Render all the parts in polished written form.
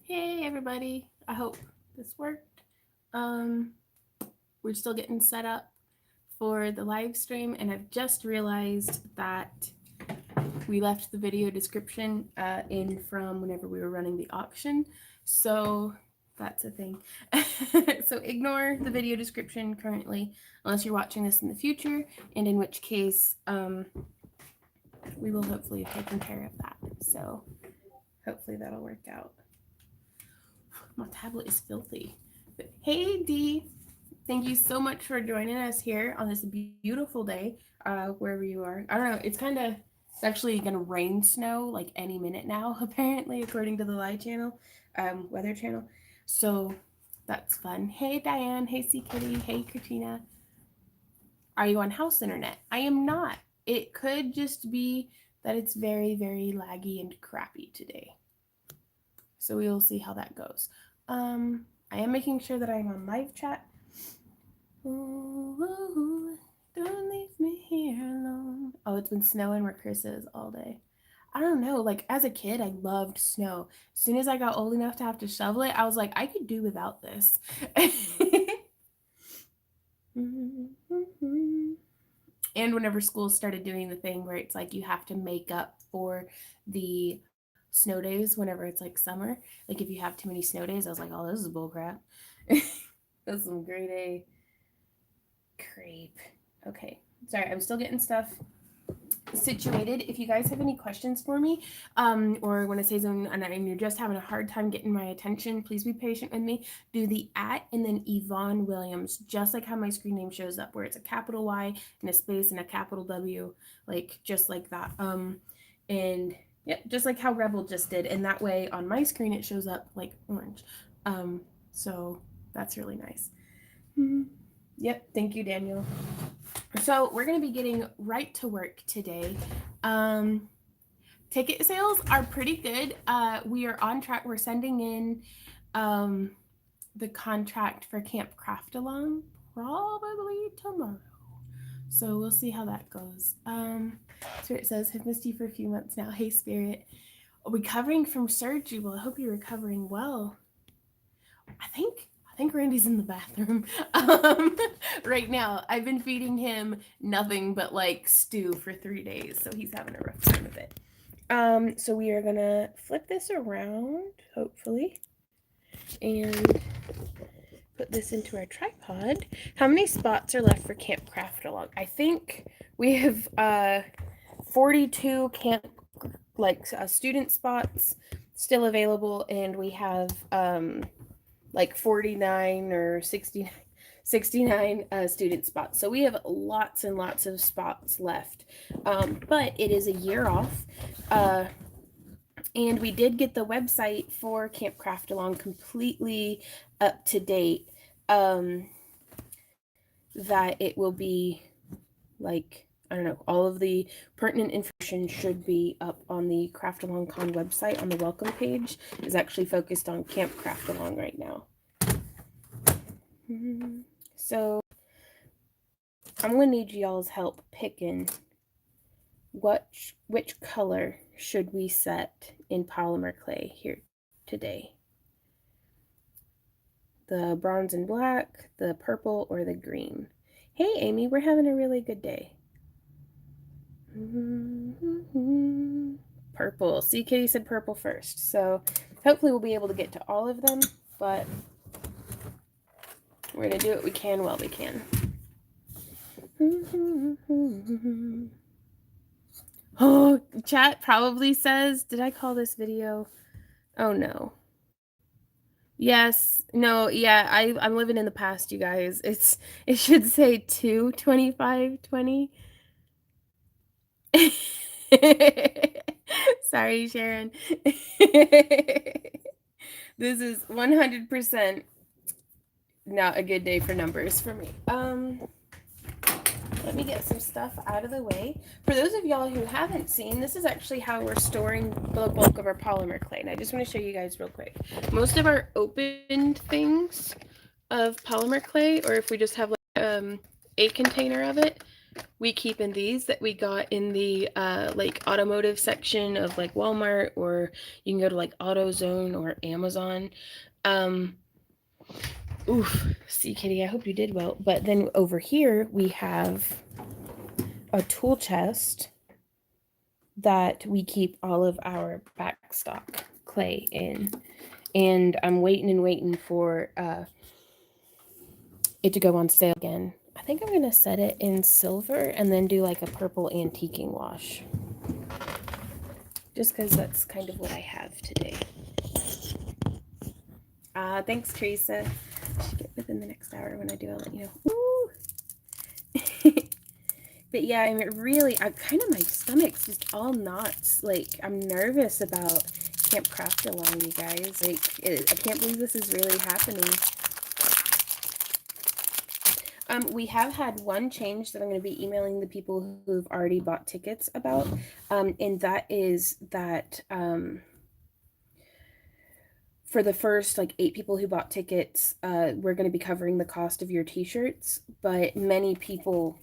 Hey everybody, I hope this worked. We're still getting set up for the live stream, and I've just realized that we left the video description in from whenever we were running the auction. So that's a thing. So ignore the video description currently, unless you're watching this in the future, and in which case we will hopefully have taken care of that. So hopefully that'll work out. My tablet is filthy. But hey, Dee, thank you so much for joining us here on this beautiful day, wherever you are. I don't know. It's actually going to rain snow like any minute now, apparently, according to the live channel, weather channel. So that's fun. Hey, Diane. Hey, C Kitty. Hey, Katrina. Are you on house internet? I am not. It could just be that it's very, very laggy and crappy today. So we will see how that goes. I am making sure that I'm on live chat. Ooh, don't leave me here alone. Oh, it's been snowing where Chris is all day. I don't know. Like as a kid, I loved snow. As soon as I got old enough to have to shovel it, I was like, I could do without this. And whenever school started doing the thing where it's like you have to make up for the snow days whenever it's like summer, like if you have too many snow days, I was like, oh, this is bullcrap. That's some grade A creep. Okay, sorry, I'm still getting stuff situated. If you guys have any questions for me, or want to say something and you're just having a hard time getting my attention, please be patient with me. Do the @ and then Yvonne Williams, just like how my screen name shows up, where it's a capital Y and a space and a capital W, like just like that. And yeah, just like how Rebel just did, and that way on my screen it shows up like orange. So that's really nice. Yep, thank you, Daniel. So we're going to be getting right to work today. Ticket sales are pretty good. We are on track. We're sending in the contract for Camp Craft Along probably tomorrow. So we'll see how that goes. Spirit says, have missed you for a few months now. Hey, Spirit. Recovering from surgery. Well, I hope you're recovering well. I think Randy's in the bathroom right now. I've been feeding him nothing but like stew for 3 days, so he's having a rough time of it. So we are gonna flip this around, hopefully, and put this into our tripod. How many spots are left for Camp Craft Along? I think we have 42 camp student spots still available, and we have like 49 or 69 student spots. So we have lots and lots of spots left. But it is a year off. And we did get the website for Camp Craft Along completely up to date. That it will be like, I don't know, all of the pertinent information should be up on the Craft Along Con website. On the welcome page is actually focused on Camp Craft Along right now. So I'm gonna need y'all's help picking which color should we set in polymer clay here today. The bronze and black, the purple, or the green. Hey Amy, we're having a really good day. Purple. See, Kitty said purple first. So hopefully we'll be able to get to all of them, but we're going to do what we can while we can. Oh, chat probably says, did I call this video? Oh, no. Yes. No, yeah, I'm living in the past, you guys. It should say 2/25/20. Sorry, Sharon. This is 100% not a good day for numbers for me. Let me get some stuff out of the way. For those of y'all who haven't seen, this is actually how we're storing the bulk of our polymer clay. And I just want to show you guys real quick. Most of our opened things of polymer clay, or if we just have like a container of it, we keep in these that we got in the like automotive section of like Walmart, or you can go to like AutoZone or Amazon. Oof, see, Kitty, I hope you did well. But then over here we have a tool chest that we keep all of our backstock clay in. And I'm waiting and waiting for it to go on sale again. I think I'm going to set it in silver and then do like a purple antiquing wash. Just because that's kind of what I have today. Thanks, Teresa. Should get within the next hour. When I do, I'll let you know. But yeah, I mean, really, I kind of, my stomach's just all knots. Like, I'm nervous about Camp Craft Along, you guys. Like, I can't believe this is really happening. We have had one change that I'm going to be emailing the people who've already bought tickets about, and that is that for the first like 8 people who bought tickets, we're going to be covering the cost of your t-shirts, but many people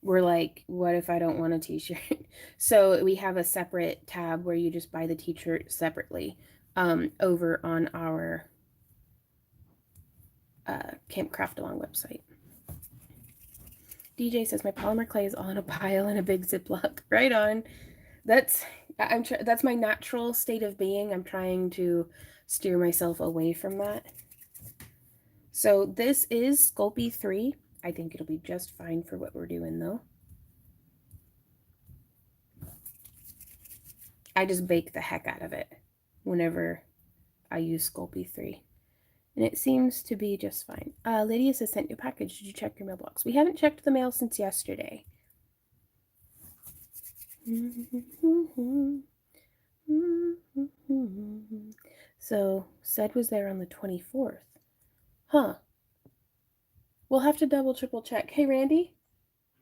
were like, what if I don't want a t-shirt? So we have a separate tab where you just buy the t-shirt separately over on our Camp Craft Along website. DJ says my polymer clay is all in a pile in a big Ziploc. Right on. That's my natural state of being. I'm trying to steer myself away from that. So this is Sculpey 3. I think it'll be just fine for what we're doing though. I just bake the heck out of it whenever I use Sculpey 3. And it seems to be just fine. Lydia says, sent you a package. Did you check your mailbox? We haven't checked the mail since yesterday. So, said was there on the 24th. Huh. We'll have to double, triple check. Hey, Randy?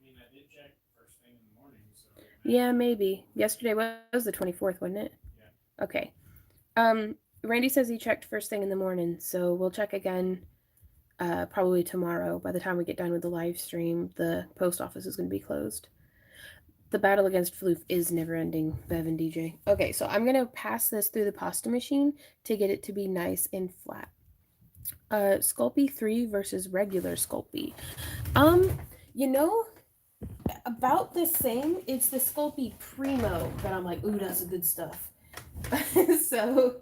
I mean, I did check first thing in the morning, so... Yeah, maybe. Yesterday was the 24th, wasn't it? Yeah. Okay. Randy says he checked first thing in the morning, so we'll check again probably tomorrow. By the time we get done with the live stream, the post office is going to be closed. The battle against floof is never ending, Bev and DJ. Okay, so I'm going to pass this through the pasta machine to get it to be nice and flat. Sculpey 3 versus regular Sculpey. You know, about the same. It's the Sculpey Primo that I'm like, ooh, that's the good stuff. So...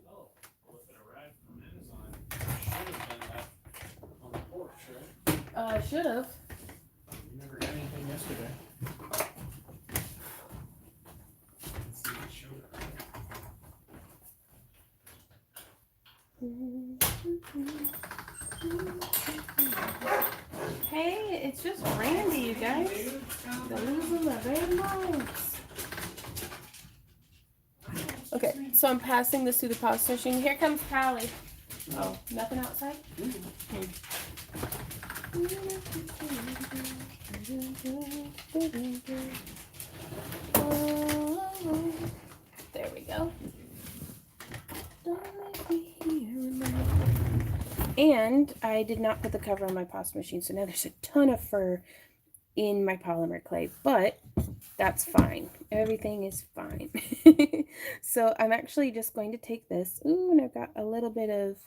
Oh, well, if it arrived from Amazon, it should have been left on the porch, right? Should have. You never got anything yesterday. Let's see if it showed it right. Hey, it's just Randy, you guys. The losing the red lights. Okay, so I'm passing this through the pasta machine. Here comes Callie. Oh, nothing outside? There we go. And I did not put the cover on my pasta machine, so now there's a ton of fur in my polymer clay, but that's fine. Everything is fine. So I'm actually just going to take this. Ooh, and I've got a little bit of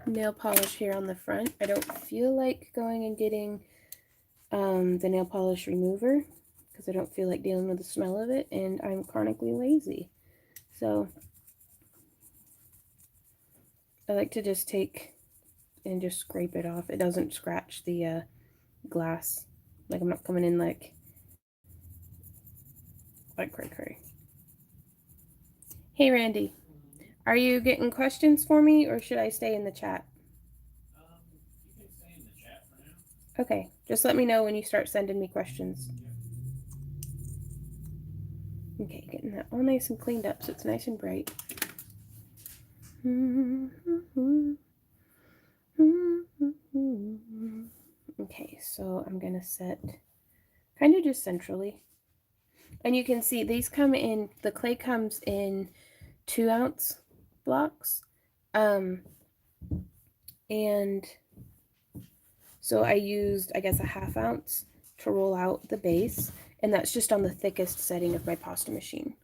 nail polish here on the front. I don't feel like going and getting the nail polish remover because I don't feel like dealing with the smell of it, and I'm chronically lazy. So I like to just take and just scrape it off. It doesn't scratch the glass. Like, I'm not coming in like cray. Hey, Randy. Are you getting questions for me, or should I stay in the chat? You can stay in the chat for now. Okay, just let me know when you start sending me questions. Yep. Okay, getting that all nice and cleaned up so it's nice and bright. Okay, so I'm gonna set kind of just centrally. And you can see these come in, the clay comes in 2-ounce blocks. And so I used, I guess, a half ounce to roll out the base, and that's just on the thickest setting of my pasta machine.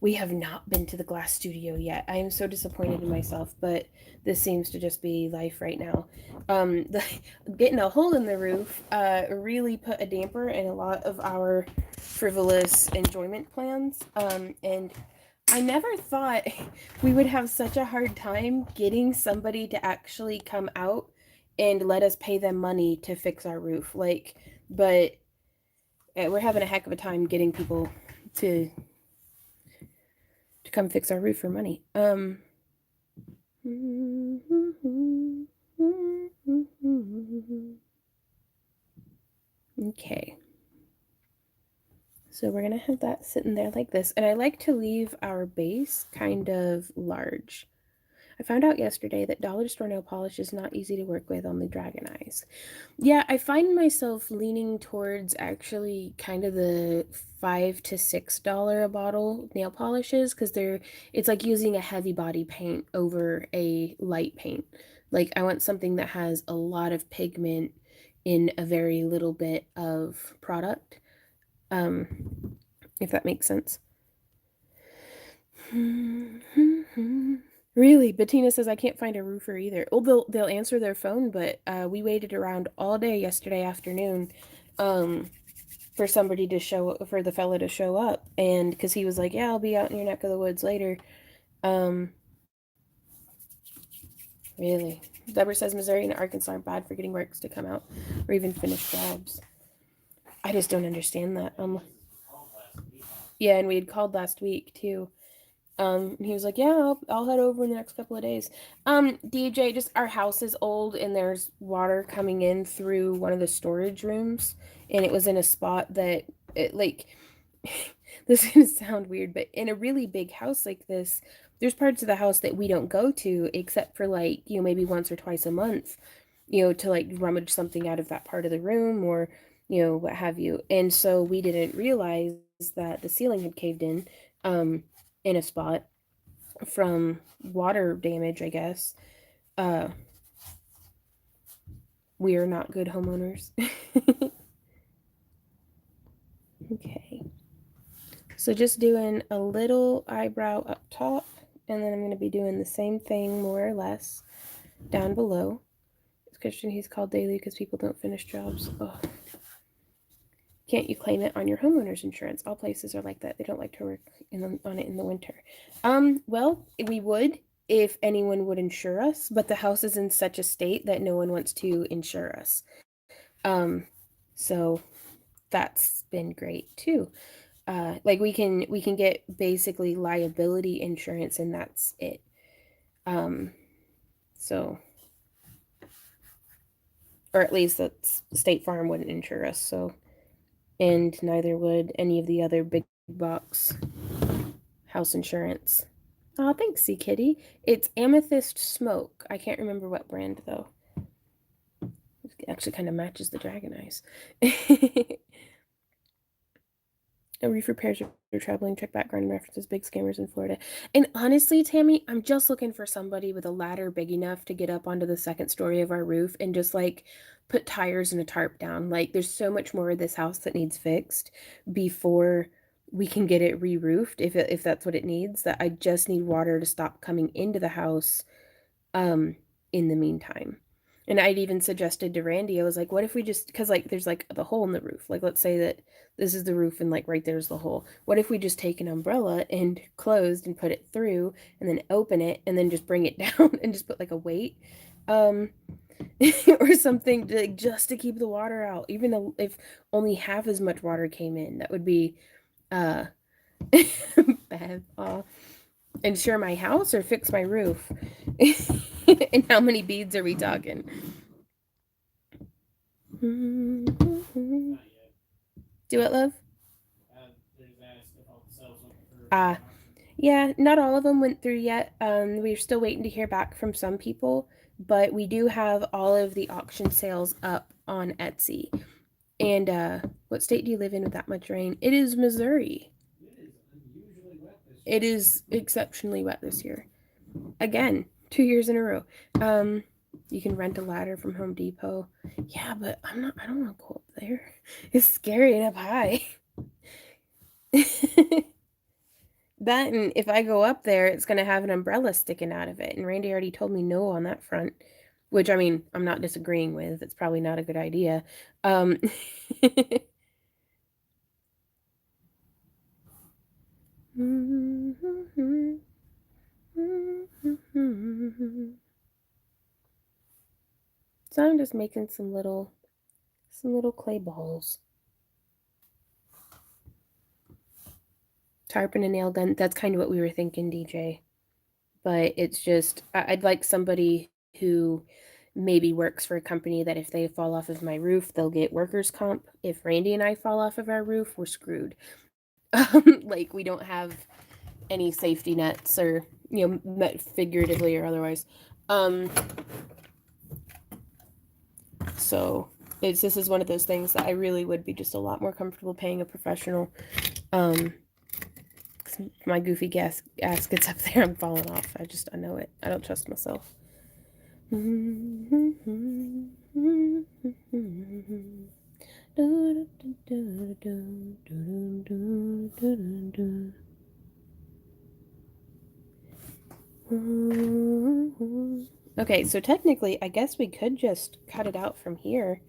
We have not been to the glass studio yet. I am so disappointed in myself, but this seems to just be life right now. The, getting a hole in the roof really put a damper in a lot of our frivolous enjoyment plans. And I never thought we would have such a hard time getting somebody to actually come out and let us pay them money to fix our roof. But we're having a heck of a time getting people to come fix our roof for money. Okay. So we're going to have that sitting there like this. And I like to leave our base kind of large. I found out yesterday that dollar store nail polish is not easy to work with on the dragon eyes. Yeah, I find myself leaning towards actually kind of the $5 to $6 a bottle nail polishes because it's like using a heavy body paint over a light paint. Like I want something that has a lot of pigment in a very little bit of product. If that makes sense. Really, Bettina says I can't find a roofer either. Oh, they'll answer their phone, but we waited around all day yesterday afternoon, for somebody to for the fella to show up, and because he was like, "Yeah, I'll be out in your neck of the woods later." Um, really, Deborah says Missouri and Arkansas are bad for getting works to come out or even finish jobs. I just don't understand that. Yeah, and we had called last week too. And he was like, "Yeah, I'll head over in the next couple of days." DJ, just our house is old and there's water coming in through one of the storage rooms, and it was in a spot that it like this is gonna sound weird, but in a really big house like this, there's parts of the house that we don't go to except for like, maybe once or twice a month, to like rummage something out of that part of the room or, what have you. And so we didn't realize that the ceiling had caved in a spot from water damage, I guess. Uh, we are not good homeowners. Okay. So just doing a little eyebrow up top, and then I'm going to be doing the same thing more or less down below. It's Christian, he's called daily because people don't finish jobs. Oh. Can't you claim it on your homeowner's insurance? All places are like that. They don't like to work on it in the winter. Well, we would if anyone would insure us, but the house is in such a state that no one wants to insure us. So that's been great too. Like we can get basically liability insurance and that's it. So, or at least that's State Farm wouldn't insure us. So, and neither would any of the other big box house insurance. Oh, thanks, Sea Kitty. It's Amethyst Smoke. I can't remember what brand though. It actually kind of matches the dragon eyes. A reef repairs your traveling trip background and references big scammers in Florida. And honestly, Tammy, I'm just looking for somebody with a ladder big enough to get up onto the second story of our roof and just like put tires and a tarp down. Like there's so much more of this house that needs fixed before we can get it re-roofed if that's what it needs. That I just need water to stop coming into the house in the meantime. And I'd even suggested to Randy, I was like, what if we just, because like there's like the hole in the roof. Like let's say that this is the roof and like right there's the hole. What if we just take an umbrella and closed and put it through and then open it and then just bring it down and just put like a weight or something to, just to keep the water out. Even though if only half as much water came in, that would be bad. Insure my house or fix my roof? And how many beads are we talking? Do it, love? Yeah, not all of them went through yet. We're still waiting to hear back from some people, but we do have all of the auction sales up on Etsy. And what state do you live in with that much rain? It is Missouri. It is exceptionally wet this year. Again, 2 years in a row. You can rent a ladder from Home Depot. Yeah, but I don't want to go up there. It's scary and up high. That, and if I go up there, it's going to have an umbrella sticking out of it. And Randy already told me no on that front, which I mean, I'm not disagreeing with. It's probably not a good idea. Um, so I'm just making some little clay balls. Tarp and a nail gun. That's kind of what we were thinking, DJ. But it's just I'd like somebody who maybe works for a company that if they fall off of my roof, they'll get workers' comp. If Randy and I fall off of our roof, we're screwed. Like we don't have any safety nets or figuratively or otherwise. Um, so this is one of those things that I really would be just a lot more comfortable paying a professional. Um, my goofy ass gets up there, I'm falling off. I know it. I don't trust myself. Okay, so technically, I guess we could just cut it out from here.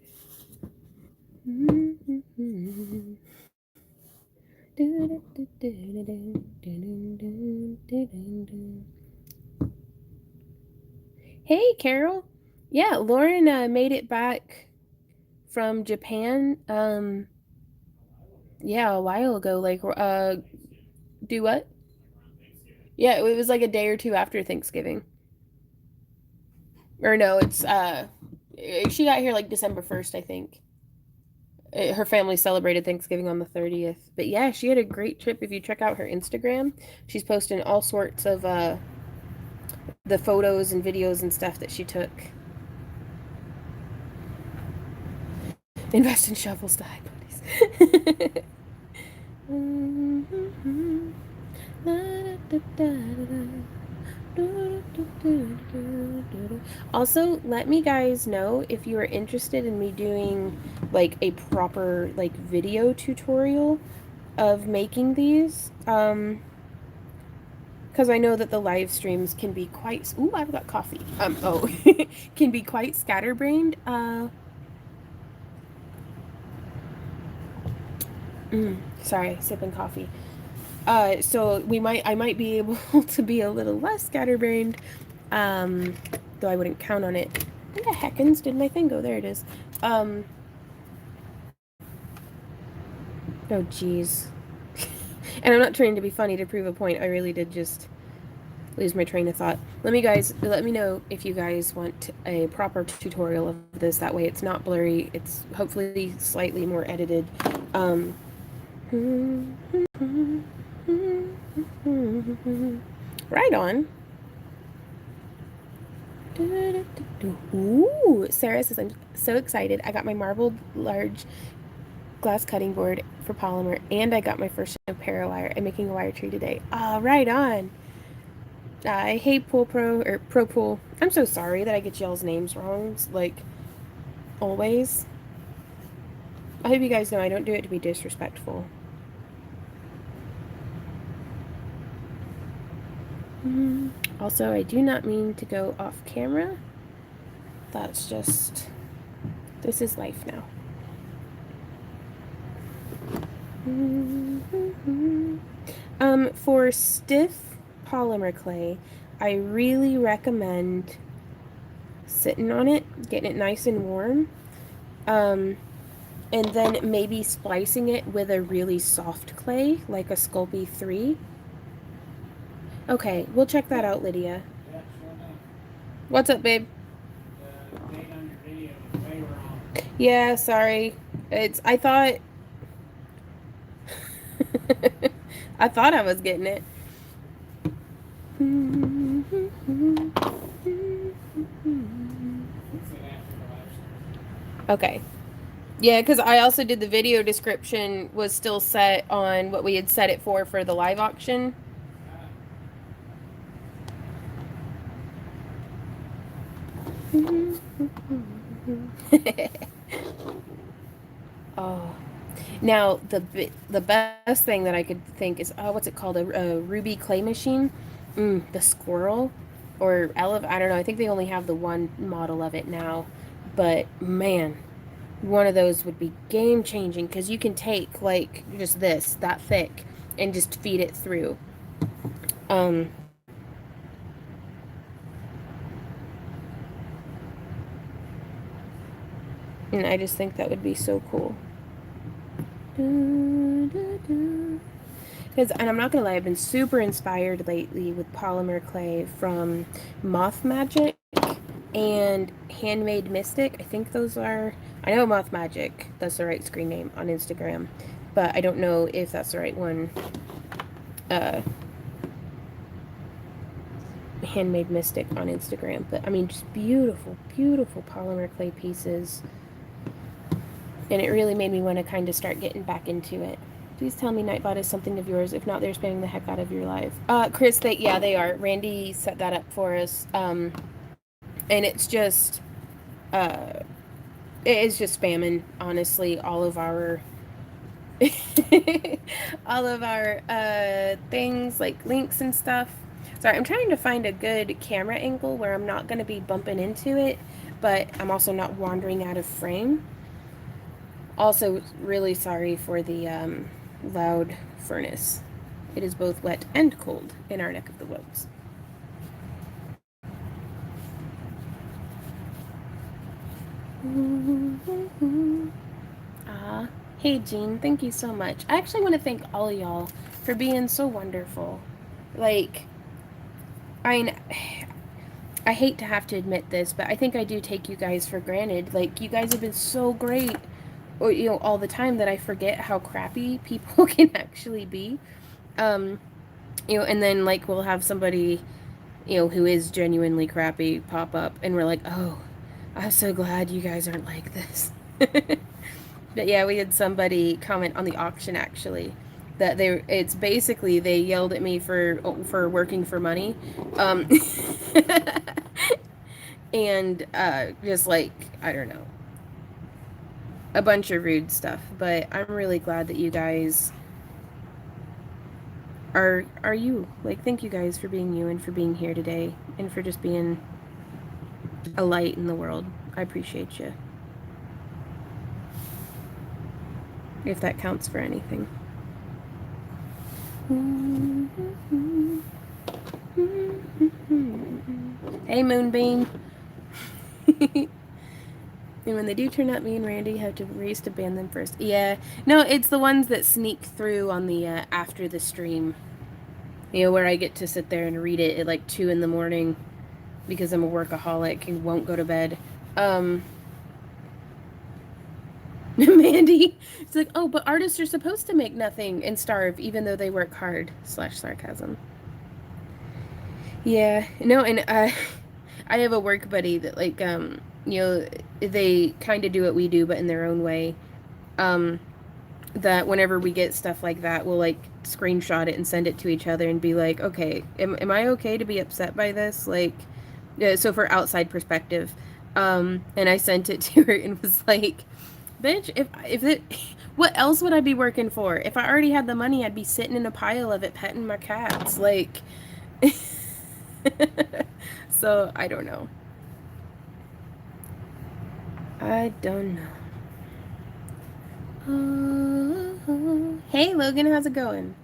Hey, Carol. Yeah, Lauren made it back from Japan. Yeah, a while ago. Like, do what? Yeah, it was like a day or two after Thanksgiving. Or no, it's she got here like December 1st, I think. Her family celebrated Thanksgiving on the 30th. But yeah, she had a great trip. If you check out her Instagram, she's posting all sorts of the photos and videos and stuff that she took. Invest in shovels to hide bodies. Also, let me guys know if you are interested in me doing like a proper like video tutorial of making these. Because I know that the live streams can be quite. Ooh, I've got coffee. Oh, can be quite scatterbrained. Sorry, sipping coffee. So I might be able to be a little less scatterbrained, though I wouldn't count on it. Where the heckins did my thing go? There it is. Oh jeez. And I'm not trying to be funny to prove a point. I really did just lose my train of thought. Let me know if you guys want a proper tutorial of this. That way it's not blurry. It's hopefully slightly more edited. Right on. Ooh, Sarah says, I'm so excited. I got my marbled large glass cutting board for polymer, and I got my first para wire. I'm making a wire tree today. Ah, right on. I hate Pool Pro, or Pro Pool. I'm so sorry that I get y'all's names wrong, like, always. I hope you guys know I don't do it to be disrespectful. Also, I do not mean to go off camera. That's just, this is life now. For stiff polymer clay, I really recommend sitting on it, getting it nice and warm, and then maybe splicing it with a really soft clay, like a Sculpting 3. Okay, we'll check that out, Lydia. Yeah, sure enough. What's up, babe? The date on your video was way wrong. Yeah, sorry. I thought I thought I was getting it. Okay. Yeah, because I also did the video description was still set on what we had set it for the live auction. Oh, now the best thing that I could think is, oh, what's it called? A ruby clay machine. The squirrel or I don't know. I think they only have the one model of it now, but man, one of those would be game changing because you can take like just this that thick and just feed it through. Um, and I just think that would be so cool. Because, and I'm not gonna lie, I've been super inspired lately with polymer clay from Moth Magic and Handmade Mystic. I think those are. I know Moth Magic. That's the right screen name on Instagram, but I don't know if that's the right one. Uh, Handmade Mystic on Instagram. But I mean, just beautiful, beautiful polymer clay pieces, and it really made me want to kind of start getting back into it. Please tell me Nightbot is something of yours. If not, they're spamming the heck out of your life. Chris, they are. Randy set that up for us. And it's just, uh, it is just spamming, honestly, all of our, all of our, things, like links and stuff. Sorry, I'm trying to find a good camera angle where I'm not going to be bumping into it, but I'm also not wandering out of frame. Also, really sorry for the loud furnace. It is both wet and cold in our neck of the woods. Ah, hey Jean, thank you so much. I actually want to thank all of y'all for being so wonderful. Like, I mean, I hate to have to admit this, but I think I do take you guys for granted. Like, you guys have been so great, or, all the time that I forget how crappy people can actually be. Um, and then like we'll have somebody, who is genuinely crappy pop up, and we're like, oh, I'm so glad you guys aren't like this. But yeah, we had somebody comment on the auction actually that it's basically they yelled at me for working for money, um, and just like I don't know, a bunch of rude stuff. But I'm really glad that you guys are you. Like, thank you guys for being you and for being here today and for just being a light in the world. I appreciate you. If that counts for anything. Hey, Moonbeam. And when they do turn out, me and Randy have to race to ban them first. Yeah. No, it's the ones that sneak through on the after the stream. Where I get to sit there and read it at like 2 in the morning because I'm a workaholic and won't go to bed. Mandy, it's like, oh, but artists are supposed to make nothing and starve even though they work hard. /sarcasm. Yeah, no, and I have a work buddy that like they kind of do what we do but in their own way. Um, that whenever we get stuff like that, we'll like screenshot it and send it to each other and be like, okay, am I okay to be upset by this? Like, so for outside perspective. And I sent it to her and was like, bitch, if it, what else would I be working for? If I already had the money, I'd be sitting in a pile of it petting my cats. Like, so I don't know. I don't know. Hey Logan, how's it going?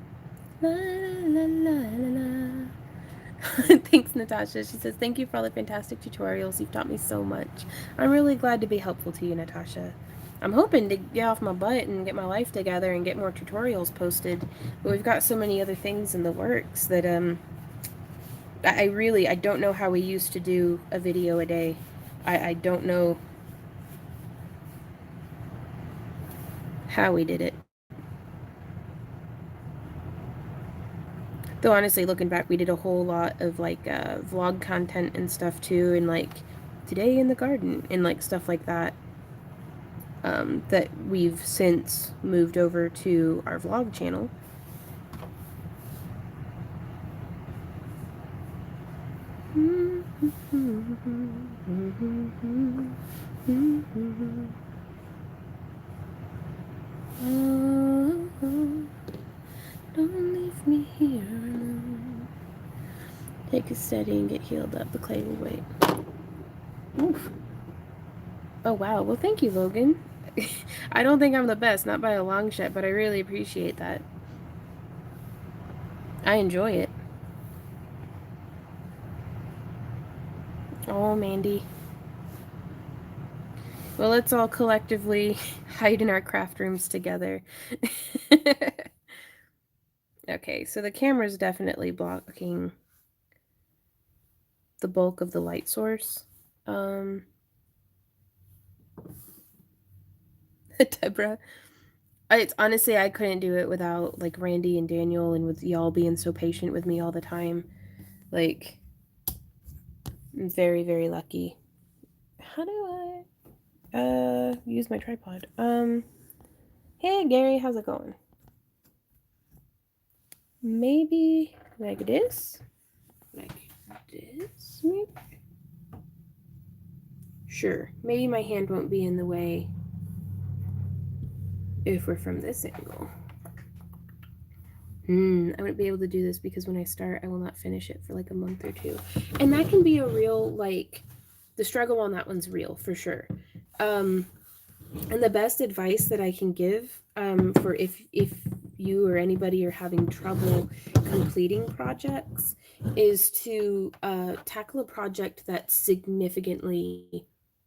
La la la la la. Thanks, Natasha. She says, thank you for all the fantastic tutorials. You've taught me so much. I'm really glad to be helpful to you, Natasha. I'm hoping to get off my butt and get my life together and get more tutorials posted. But we've got so many other things in the works that I don't know how we used to do a video a day. I don't know how we did it. Though honestly, looking back, we did a whole lot of like vlog content and stuff too, and like today in the garden and like stuff like that. That we've since moved over to our vlog channel. Don't leave me here alone. Take it steady and get healed up. The clay will wait. Oof. Oh wow. Well, thank you, Logan. I don't think I'm the best, not by a long shot, but I really appreciate that. I enjoy it. Oh, Mandy. Well, let's all collectively hide in our craft rooms together. Okay, so the camera's definitely blocking the bulk of the light source. Deborah. It's honestly, I couldn't do it without like Randy and Daniel and with y'all being so patient with me all the time. Like, I'm very, very lucky. How do I use my tripod? Hey Gary, how's it going? Maybe like this? Like this, maybe? Sure. Maybe my hand won't be in the way if we're from this angle. I wouldn't be able to do this because when I start, I will not finish it for like a month or two. And that can be a real, like, the struggle on that one's real for sure. And the best advice that I can give for if you or anybody are having trouble completing projects is to tackle a project that's significantly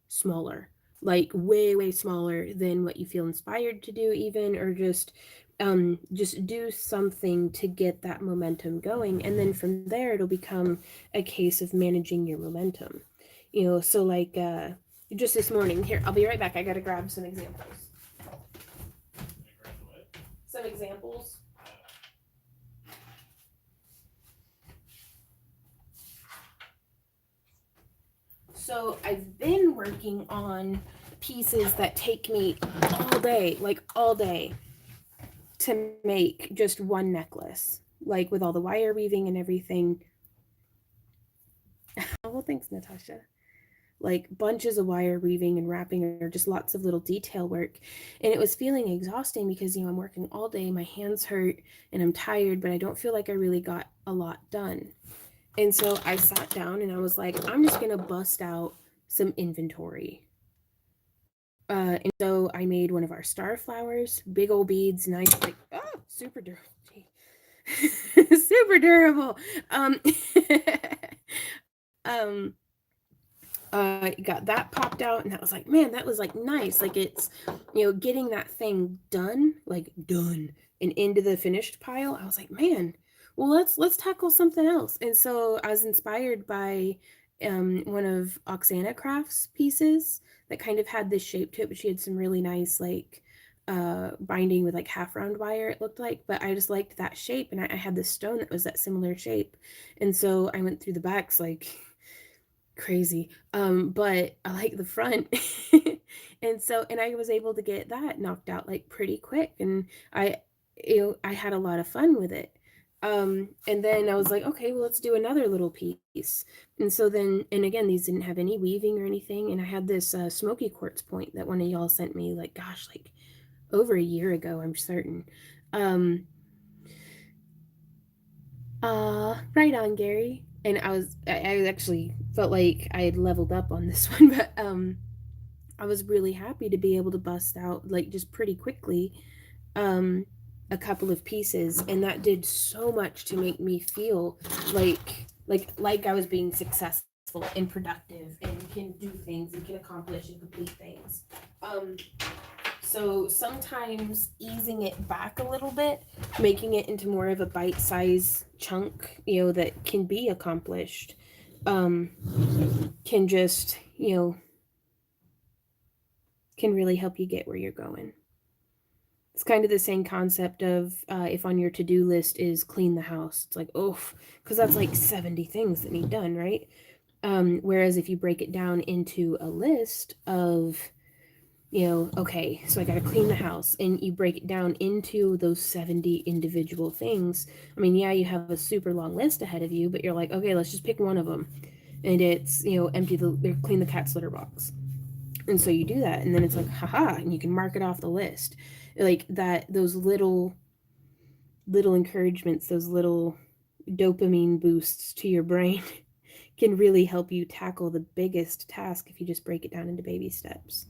smaller, like way way smaller than what you feel inspired to do, even, or just do something to get that momentum going, and then from there it'll become a case of managing your momentum. So like just this morning, here, I'll be right back, I gotta grab some examples. Some examples. So I've been working on pieces that take me all day, like all day, to make just one necklace, like with all the wire weaving and everything. Oh, well, thanks, Natasha. Like bunches of wire weaving and wrapping, or just lots of little detail work. And it was feeling exhausting because, I'm working all day, my hands hurt, and I'm tired, but I don't feel like I really got a lot done. And so I sat down and I was like, I'm just going to bust out some inventory. And so I made one of our star flowers, big old beads, nice, like, oh, super durable. Super durable. Um, got that popped out, and that was like, man, that was like nice. Like it's, getting that thing done, like done, and into the finished pile. I was like, man, well, let's tackle something else. And so I was inspired by one of Oksana Craft's pieces that kind of had this shape to it, but she had some really nice like binding with like half round wire, it looked like, but I just liked that shape, and I had this stone that was that similar shape, and so I went through the backs like crazy, but I like the front. And I was able to get that knocked out like pretty quick, and I had a lot of fun with it. And then I was like, okay, well, let's do another little piece. And so then, and again, these didn't have any weaving or anything, and I had this smoky quartz point that one of y'all sent me, like, gosh, like over a year ago, I'm certain. um right on, Gary. And I actually felt like I had leveled up on this one, but I was really happy to be able to bust out like just pretty quickly um a couple of pieces, and that did so much to make me feel like I was being successful and productive and can do things and can accomplish and complete things. So sometimes easing it back a little bit, making it into more of a bite-sized chunk, that can be accomplished, can just, can really help you get where you're going. It's kind of the same concept of if on your to-do list is clean the house. It's like, oh, because that's like 70 things that need done, right? Whereas if you break it down into a list of, okay, so I got to clean the house, and you break it down into those 70 individual things. I mean, yeah, you have a super long list ahead of you, but you're like, okay, let's just pick one of them. and it's, empty or clean the cat's litter box. And so you do that, and then it's like, haha, and you can mark it off the list. Like that, those little encouragements, those little dopamine boosts to your brain can really help you tackle the biggest task if you just break it down into baby steps.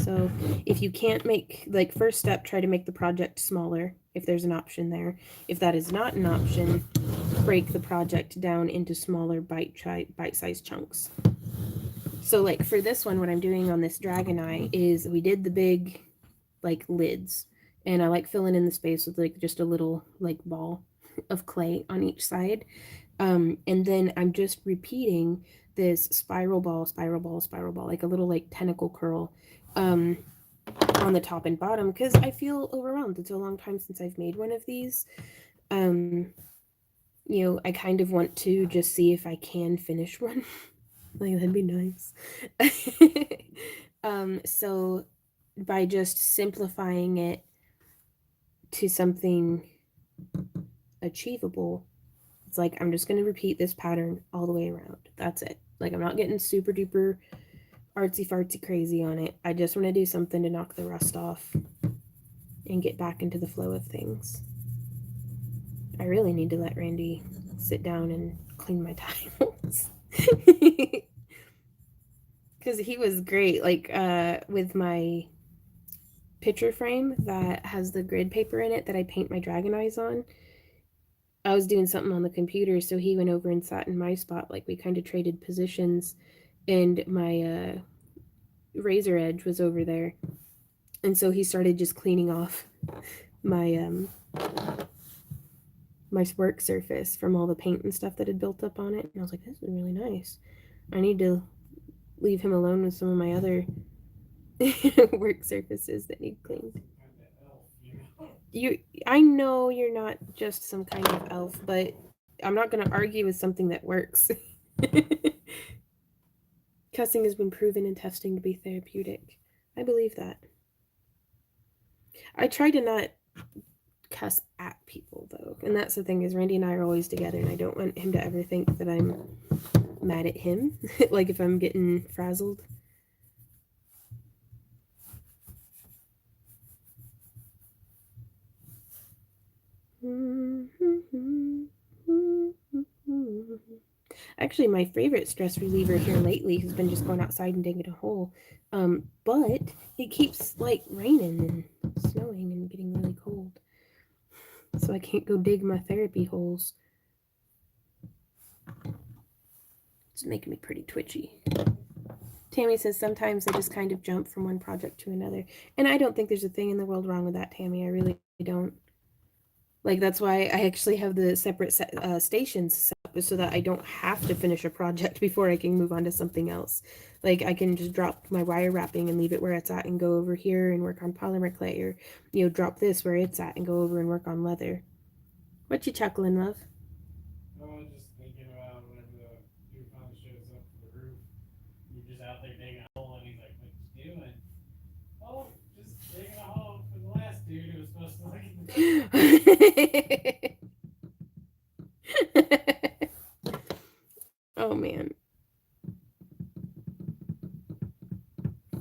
So if you can't make, like, first step, try to make the project smaller if there's an option there. If that is not an option, break the project down into smaller bite-sized chunks. So like for this one, what I'm doing on this dragon eye is we did the big like lids, and I like filling in the space with like just a little like ball of clay on each side. And then I'm just repeating this spiral ball, spiral ball, spiral ball, like a little like tentacle curl, um, on the top and bottom because I feel overwhelmed. It's a long time since I've made one of these. Um, I kind of want to just see if I can finish one. Like that'd be nice. So by just simplifying it to something achievable, it's like I'm just going to repeat this pattern all the way around. That's it. Like I'm not getting super duper artsy fartsy crazy on it. I just want to do something to knock the rust off and get back into the flow of things. I really need to let Randy sit down and clean my tiles. Because he was great. Like with my picture frame that has the grid paper in it that I paint my dragon eyes on. I was doing something on the computer, so he went over and sat in my spot. Like we kind of traded positions, and my razor edge was over there, and so he started just cleaning off my my work surface from all the paint and stuff that had built up on it. And I was like, this is really nice. I need to leave him alone with some of my other work surfaces that need cleaned. You, I know you're not just some kind of elf, but I'm not going to argue with something that works. Cussing has been proven in testing to be therapeutic. I believe that. I try to not cuss at people though, and that's the thing is Randy and I are always together, and I don't want him to ever think that I'm mad at him. Like if I'm getting frazzled. Actually, my favorite stress reliever here lately has been just going outside and digging a hole. But it keeps like raining and snowing and getting really cold. So I can't go dig my therapy holes. It's making me pretty twitchy. Tammy says sometimes I just kind of jump from one project to another. And I don't think there's a thing in the world wrong with that, Tammy. I really don't. Like, that's why I actually have the separate stations set up so that I don't have to finish a project before I can move on to something else. Like, I can just drop my wire wrapping and leave it where it's at and go over here and work on polymer clay, or, drop this where it's at and go over and work on leather. What you chuckling, love? No, I was just thinking about whenever the dude finally shows up for the roof. You're just out there digging a hole, and he's like, "What you doing?" Oh, just digging a hole for the last dude who was supposed to look at the roof. Oh man.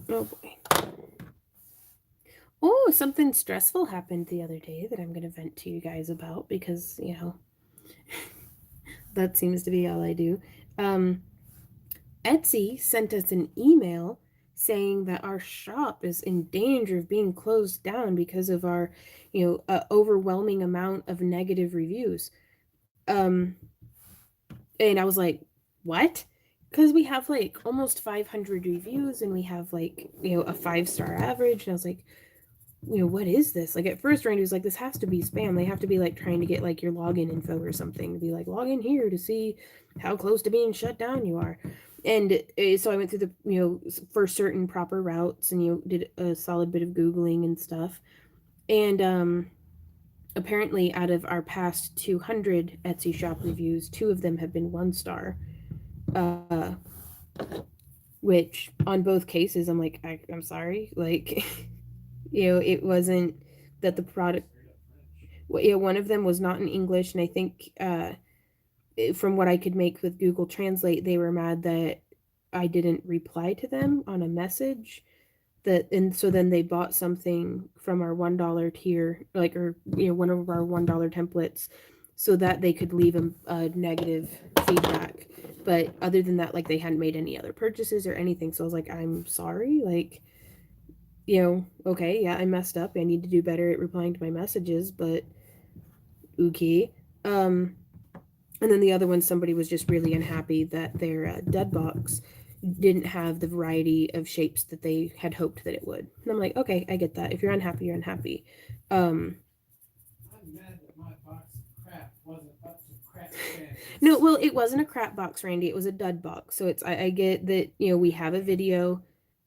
Oh boy. Oh, something stressful happened the other day that I'm going to vent to you guys about because, that seems to be all I do. Um, Etsy sent us an email saying that our shop is in danger of being closed down because of our, overwhelming amount of negative reviews. And I was like, what? Because we have like almost 500 reviews and we have like, a 5-star average. And I was like, what is this? Like at first, Randy was like, this has to be spam. They have to be like trying to get like your login info or something to be like, log in here to see how close to being shut down you are. And so I went through the, for certain proper routes and, did a solid bit of Googling and stuff. And, apparently out of our past 200 Etsy shop reviews, 2 of them have been 1-star. Uh, which on both cases, I'm like, I'm sorry. Like, it wasn't that the product, well, one of them was not in English, and I think from what I could make with Google Translate, they were mad that I didn't reply to them on a message. That and so then they bought something from our $1 tier, like, or one of our $1 templates, so that they could leave a negative feedback. But other than that, like, they hadn't made any other purchases or anything. So I was like, I'm sorry, like, okay, yeah, I messed up. I need to do better at replying to my messages, but okay. And then the other one, somebody was just really unhappy that their dead box didn't have the variety of shapes that they had hoped that it would. And I'm like, okay, I get that. If you're unhappy, you're unhappy. I'm mad that my box of crap wasn't up to crap standards. No, well, it wasn't a crap box, Randy. It was a dud box. So I get that, we have a video.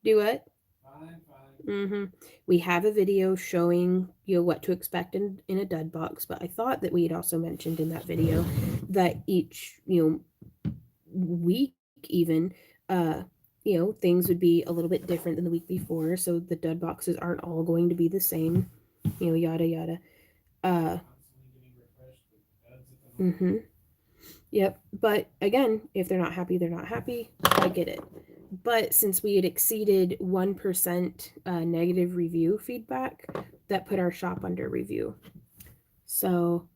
Do what? Fine. Mm-hmm. We have a video showing what to expect in a dud box, but I thought that we had also mentioned in that video that each week even things would be a little bit different than the week before, so the dud boxes aren't all going to be the same, yada yada. Constantly getting refreshed with duds at the moment. Mm-hmm. Yep. But again, if they're not happy, they're not happy. I get it. But since we had exceeded 1% negative review feedback, that put our shop under review. So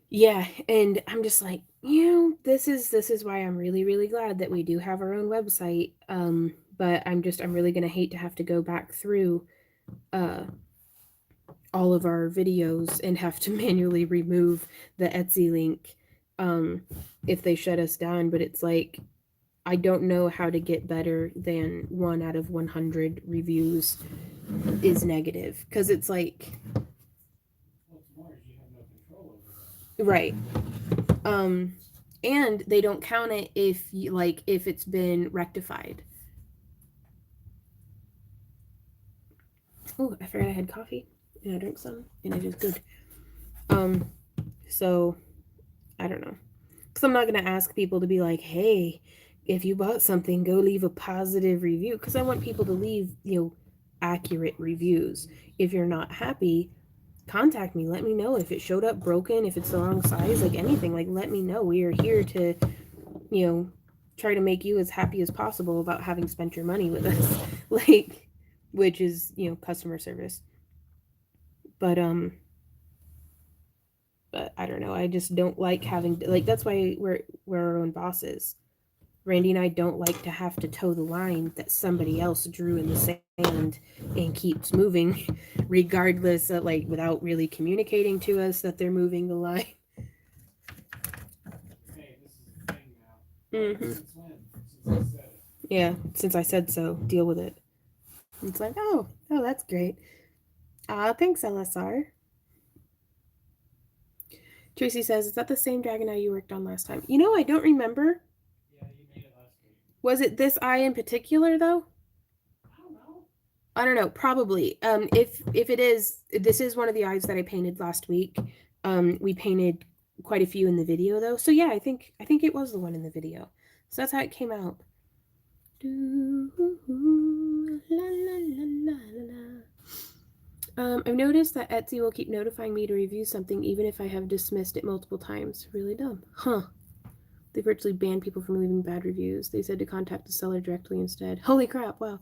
yeah, and I'm just like, this is why I'm really, really glad that we do have our own website. But I'm really gonna hate to have to go back through uh all of our videos and have to manually remove the Etsy link if they shut us down. But it's like, I don't know how to get better than 1 out of 100 reviews is negative, because it's like, What's more is you have no control over that. right. And they don't count it if it's been rectified. Oh, I forgot I had coffee and I drank some and it is good. So I don't know, because I'm not gonna ask people to be like, hey, if you bought something, go leave a positive review, because I want people to leave accurate reviews. If you're not happy, contact me, let me know if it showed up broken, if it's the wrong size, like anything, like let me know. We are here to try to make you as happy as possible about having spent your money with us. Like, which is customer service. But I don't know, I just don't like having like, that's why we're our own bosses. Randy and I don't like to have to toe the line that somebody else drew in the sand and keeps moving, regardless of, like, without really communicating to us that they're moving the line. Hey, this is a thing now. Mm-hmm. Since when? Since I said it. Yeah, since I said so, deal with it. It's like, oh, that's great. Thanks, LSR. Tracy says, is that the same dragon eye you worked on last time? I don't remember. Yeah, you made it last week. Was it this eye in particular, though? I don't know. I don't know. Probably. If it is, this is one of the eyes that I painted last week. We painted quite a few in the video, though. So yeah, I think it was the one in the video. So that's how it came out. I've noticed that Etsy will keep notifying me to review something even if I have dismissed it multiple times. Really dumb. Huh. They virtually banned people from leaving bad reviews. They said to contact the seller directly instead. Holy crap, wow.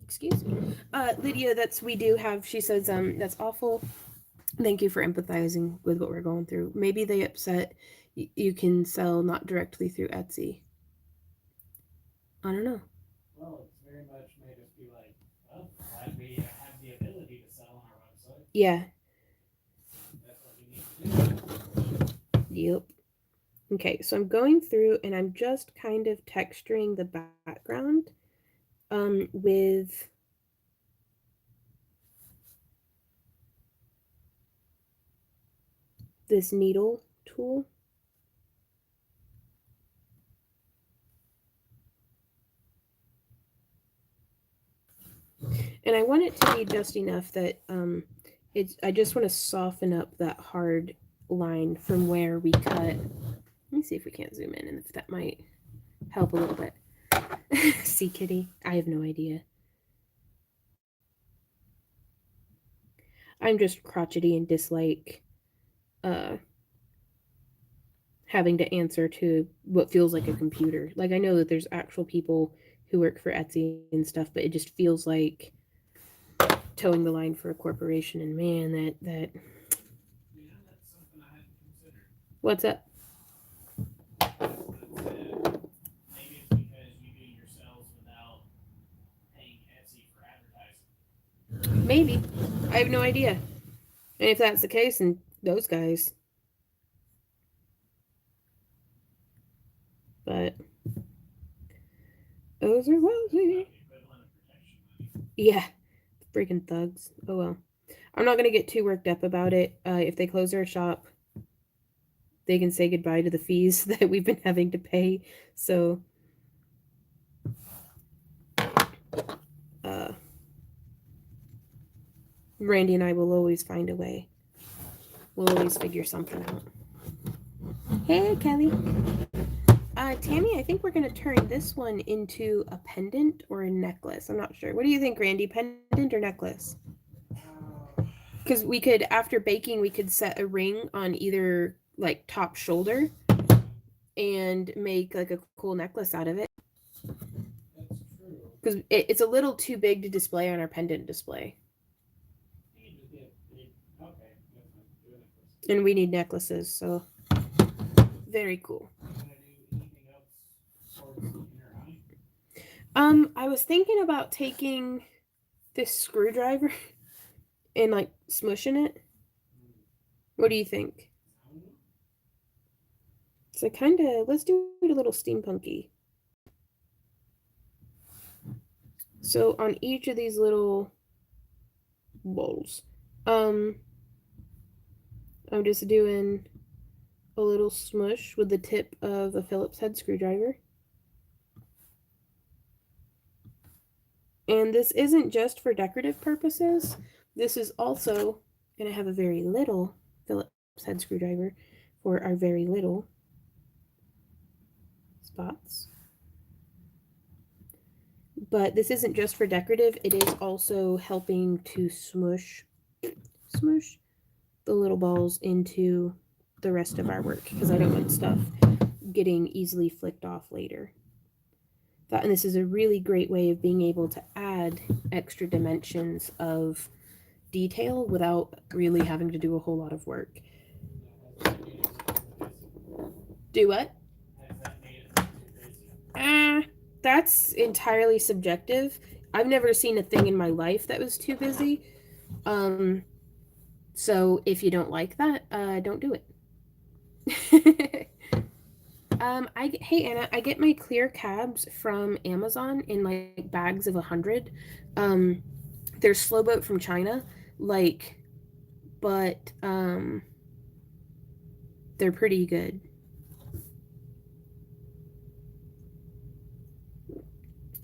Excuse me. Lydia, we do have, she says, that's awful. Thank you for empathizing with what we're going through. Maybe they upset you can sell not directly through Etsy. I don't know. Well, it's very much made us be like, well, glad we have the ability to sell on our website. Yeah. That's what we need to do. Yep. Okay, so I'm going through and I'm just kind of texturing the background with this needle tool. And I want it to be just enough that I just want to soften up that hard line from where we cut. Let me see if we can't zoom in and if that might help a little bit. See, kitty? I have no idea. I'm just crotchety and dislike having to answer to what feels like a computer. Like I know that there's actual people who work for Etsy and stuff, but it just feels like towing the line for a corporation. And man, that You know, that's something I hadn't considered. what's up? Maybe it's because you do yourselves without paying Etsy for advertising. Maybe. I have no idea. And if that's the case, and those guys. But those are wealthy. Yeah, freaking thugs. Oh well. I'm not gonna get too worked up about it. If they close their shop, they can say goodbye to the fees that we've been having to pay. So, Randy and I will always find a way. We'll always figure something out. Hey, Kelly. Tammy, I think we're going to turn this one into a pendant or a necklace. I'm not sure. What do you think, Randy? Pendant or necklace? Because we could, after baking, we could set a ring on either, like, top shoulder and make, like, a cool necklace out of it. That's true. Because it's a little too big to display on our pendant display. And we need necklaces, so very cool. I was thinking about taking this screwdriver and like smushing it. What do you think? So kind of, let's do it a little steampunky. So on each of these little bowls, I'm just doing a little smush with the tip of a Phillips head screwdriver. And this isn't just for decorative purposes. This is also going to have a very little Phillips head screwdriver for our very little spots. But this isn't just for decorative. It is also helping to smush the little balls into the rest of our work because I don't want stuff getting easily flicked off later. And this is a really great way of being able to add extra dimensions of detail without really having to do a whole lot of work. Do what? That's entirely subjective. I've never seen a thing in my life that was too busy. So if you don't like that, don't do it. Hey Anna, I get my clear cabs from Amazon in like bags of 100. They're slow boat from China, but they're pretty good.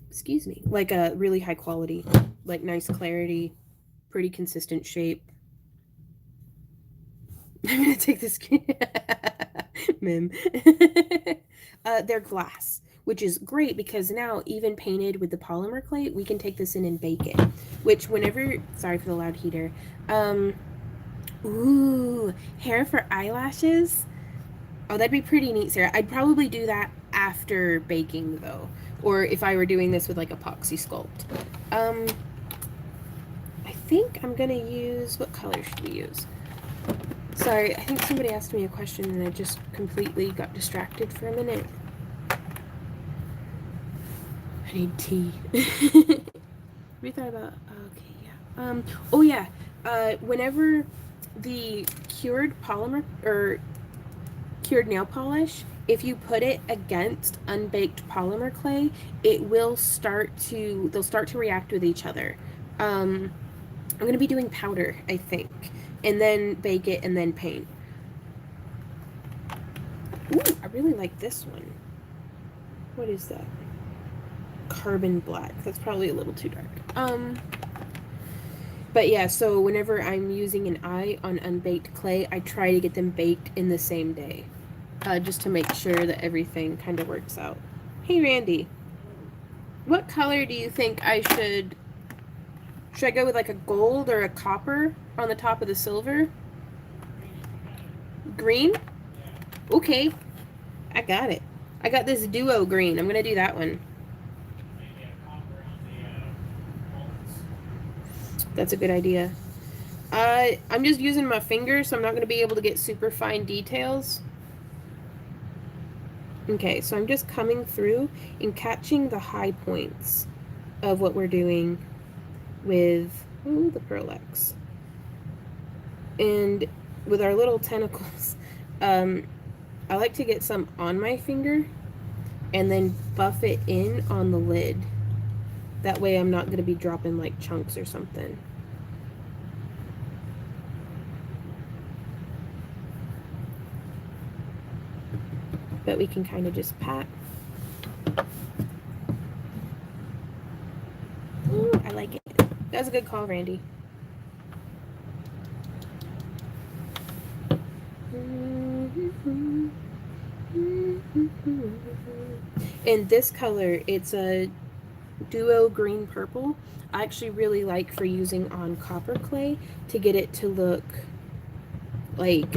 Excuse me, like a really high quality, like nice clarity, pretty consistent shape. I'm gonna take this mem. They're glass, which is great because now even painted with the polymer clay, we can take this in and bake it. Which whenever, sorry for the loud heater. Ooh, hair for eyelashes. Oh, that'd be pretty neat, Sarah. I'd probably do that after baking though, or if I were doing this with like epoxy sculpt. I think I'm gonna use, what color should we use? Sorry, I think somebody asked me a question and I just completely got distracted for a minute. I need tea. We thought about, okay, yeah. Oh yeah, whenever the cured polymer or cured nail polish, if you put it against unbaked polymer clay, they'll start to react with each other. I'm gonna be doing powder, I think, and then bake it and then paint. Ooh, I really like this one. What is that? Carbon black. That's probably a little too dark. But yeah, so whenever I'm using an eye on unbaked clay, I try to get them baked in the same day, just to make sure that everything kind of works out. Hey, Randy, what color do you think I should I go with like a gold or a copper on the top of the silver? Green? Yeah. Okay. I got it. I got this duo green. I'm going to do that one. Maybe a copper on the bolts. That's a good idea. I'm just using my fingers, so I'm not going to be able to get super fine details. Okay, so I'm just coming through and catching the high points of what we're doing with the Pearl-X. And with our little tentacles, I like to get some on my finger and then buff it in on the lid. That way I'm not going to be dropping like chunks or something. But we can kind of just pat. Ooh, I like it. That was a good call, Randy. In this color, it's a duo green purple. I actually really like for using on copper clay to get it to look like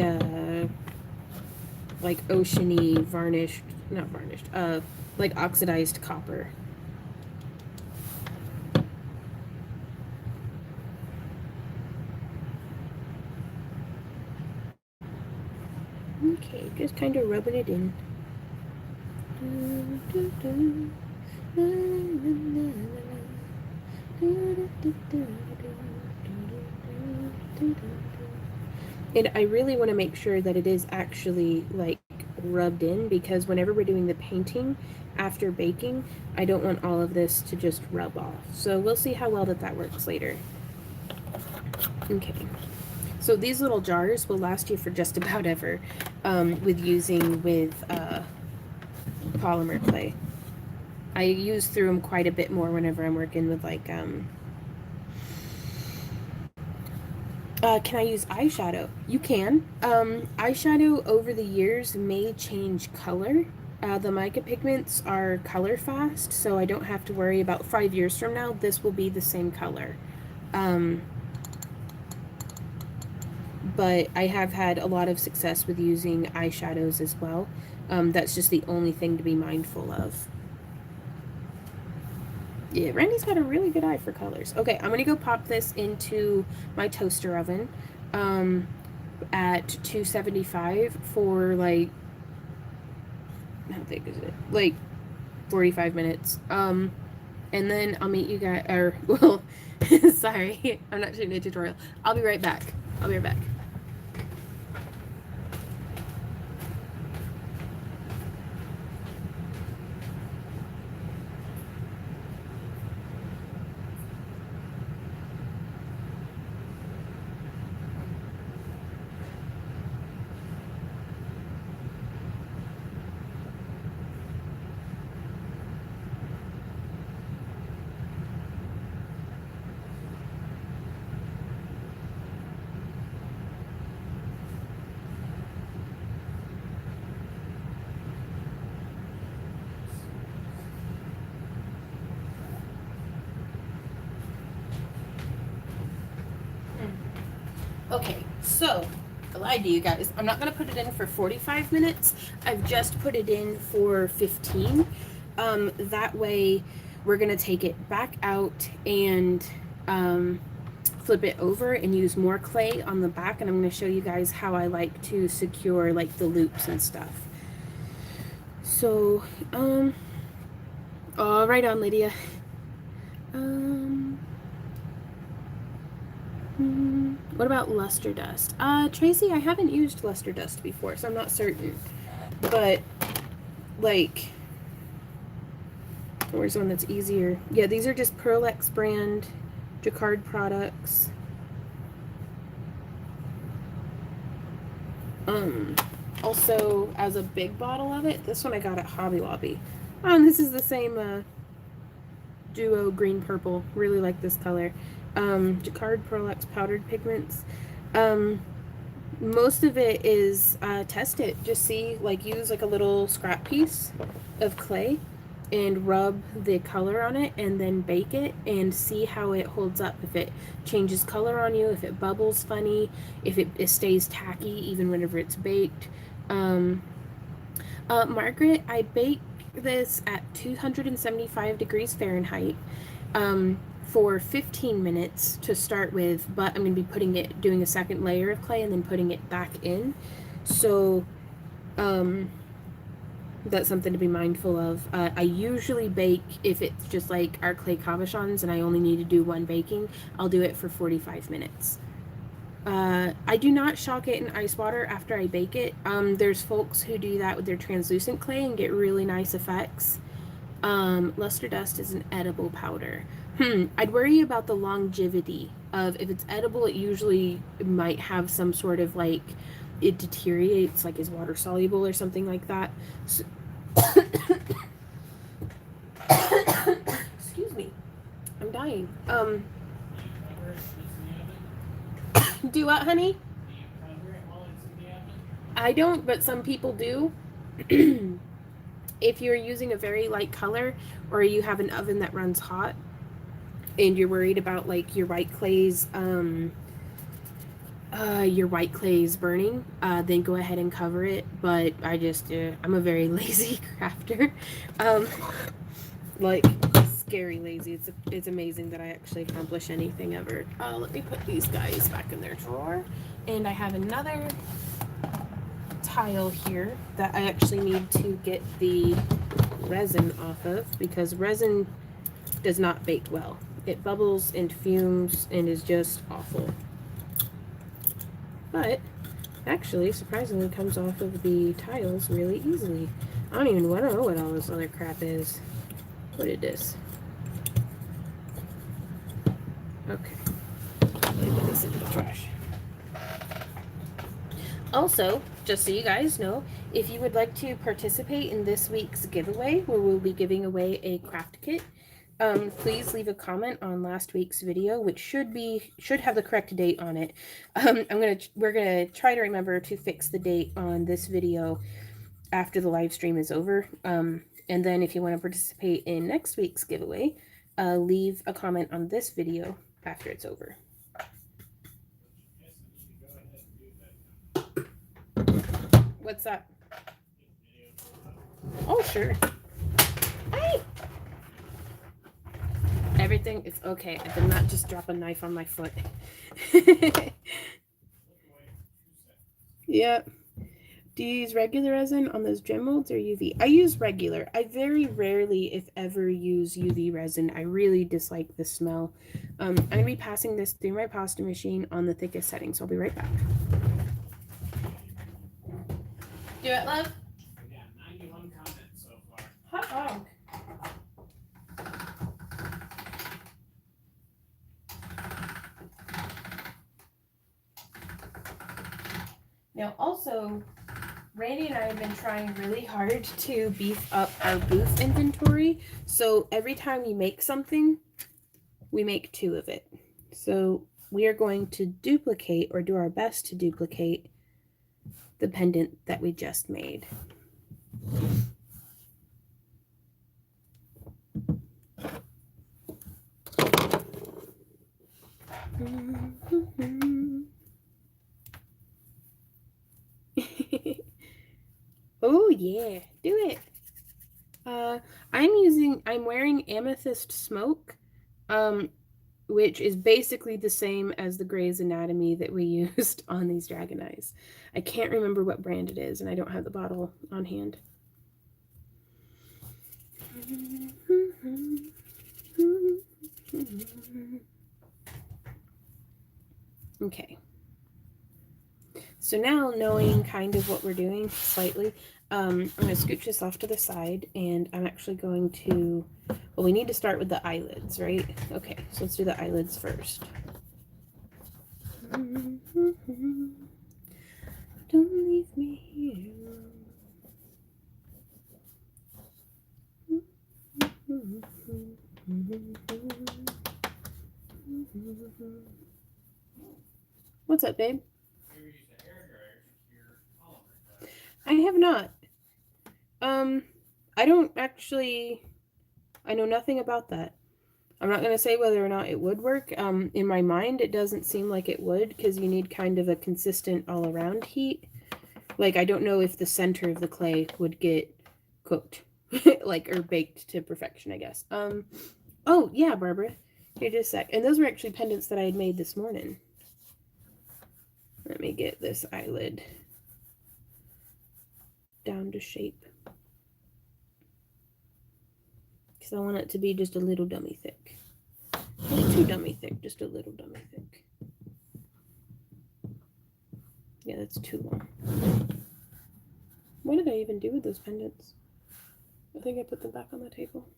oceany varnished, not varnished, like oxidized copper. Okay, just kind of rubbing it in. And I really want to make sure that it is actually like rubbed in, because whenever we're doing the painting after baking, I don't want all of this to just rub off. So we'll see how well that works later. Okay. So these little jars will last you for just about ever with using with polymer clay. I use through them quite a bit more whenever I'm working with like can I use eyeshadow? You can. Eyeshadow over the years may change color. The mica pigments are color fast, so I don't have to worry about 5 years from now, this will be the same color. But I have had a lot of success with using eyeshadows as well. That's just the only thing to be mindful of. Yeah, Randy's got a really good eye for colors. Okay, I'm gonna go pop this into my toaster oven at 275 for like, how big is it? Like 45 minutes. And then I'll meet you guys, or, well, sorry, I'm not shooting a tutorial. I'll be right back. I'll be right back. Okay, so I lied to you guys. I'm not gonna put it in for 45 minutes. I've just put it in for 15. That way we're gonna take it back out and flip it over and use more clay on the back, and I'm gonna show you guys how I like to secure like the loops and stuff. So, all right on, Lydia. What about luster dust? Tracy, I haven't used luster dust before, so I'm not certain. But, like, where's one that's easier? Yeah, these are just Pearl-X brand Jacquard products. Also, as a big bottle of it, this one I got at Hobby Lobby. Oh, and this is the same, duo green purple. Really like this color. Jacquard Pearl-X powdered pigments. Most of it is test it. Just see, like, use like a little scrap piece of clay and rub the color on it and then bake it and see how it holds up. If it changes color on you, if it bubbles funny, if it stays tacky even whenever it's baked. Margaret, I bake this at 275 degrees Fahrenheit for 15 minutes to start with, but I'm going to be doing a second layer of clay and then putting it back in. So that's something to be mindful of. I usually bake, if it's just like our clay cabochons and I only need to do one baking, I'll do it for 45 minutes. I do not shock it in ice water after I bake it. There's folks who do that with their translucent clay and get really nice effects. Luster dust is an edible powder. I'd worry about the longevity of, if it's edible, it usually might have some sort of like, it deteriorates, like is water soluble or something like that. So excuse me, I'm dying. Do what, honey? I don't, but some people do. If you're using a very light color, or you have an oven that runs hot and you're worried about like your white clays burning, then go ahead and cover it. But I just I'm a very lazy crafter, like scary lazy. It's amazing that I actually accomplish anything ever. Let me put these guys back in their drawer, and I have another tile here that I actually need to get the resin off of, because resin does not bake well. It bubbles and fumes and is just awful. But actually, surprisingly, comes off of the tiles really easily. I don't know what all this other crap is. What is this? Okay. Let me put this in the trash. Also, just so you guys know, if you would like to participate in this week's giveaway, where we'll be giving away a craft kit, please leave a comment on last week's video, which should have the correct date on it. We're gonna try to remember to fix the date on this video after the live stream is over. And then if you want to participate in next week's giveaway, leave a comment on this video after it's over. What's that? Oh, sure. Hey! Everything is okay. I did not just drop a knife on my foot. Yep. Do you use regular resin on those gem molds or UV? I use regular. I very rarely, if ever, use UV resin. I really dislike the smell. I'm going to be passing this through my pasta machine on the thickest setting, so I'll be right back. Do it, love? We got 91 comments so far. Hot dog. Now, also, Randy and I have been trying really hard to beef up our booth inventory. So every time we make something, we make 2 of it. So we are going to duplicate, or do our best to duplicate, the pendant that we just made. Oh yeah, do it. I'm wearing Amethyst Smoke, which is basically the same as the Grey's Anatomy that we used on these dragon eyes. I can't remember what brand it is, and I don't have the bottle on hand. Okay. So now, knowing kind of what we're doing slightly, I'm going to scooch this off to the side, and I'm actually going to, well, we need to start with the eyelids, right? Okay, so let's do the eyelids first. Don't leave me here. What's up, babe? I have not. I don't actually I know nothing about that. I'm not going to say whether or not it would work. In my mind, it doesn't seem like it would because you need kind of a consistent all around heat. Like, I don't know if the center of the clay would get cooked, like, or baked to perfection, I guess. Oh, yeah, Barbara. Here, just a sec. And those were actually pendants that I had made this morning. Let me get this eyelid down to shape. Because I want it to be just a little dummy thick. Not too dummy thick, just a little dummy thick. Yeah, that's too long. What did I even do with those pendants? I think I put them back on the table.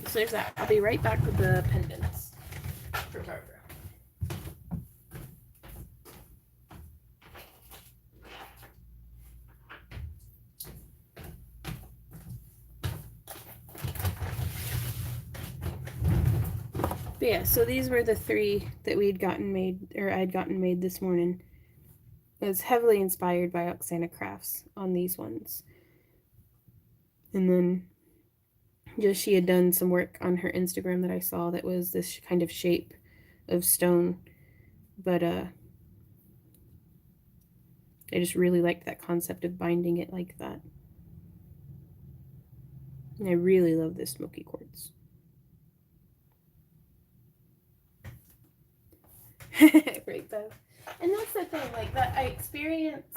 So there's that. I'll be right back with the pendants for Barbara. But yeah, so these were the 3 that we had gotten made, or I'd gotten made this morning. I was heavily inspired by Oksana Crafts on these ones. And then just she had done some work on her Instagram that I saw that was this kind of shape of stone. But I just really liked that concept of binding it like that. And I really love this smoky quartz. Right, Bev. And that's the thing, like, that I experience.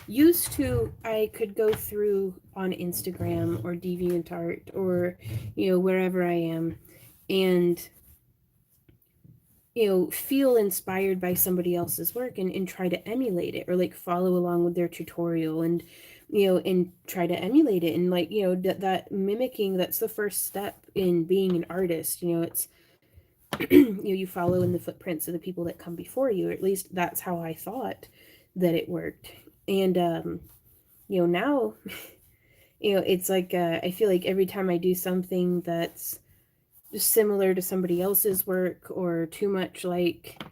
Used to, I could go through on Instagram or DeviantArt or, wherever I am, and, feel inspired by somebody else's work and try to emulate it, or like follow along with their tutorial and, and try to emulate it. And like, that mimicking, that's the first step in being an artist. It's, you follow in the footprints of the people that come before you, or at least that's how I thought that it worked. And, now, it's like, I feel like every time I do something that's similar to somebody else's work or too much like,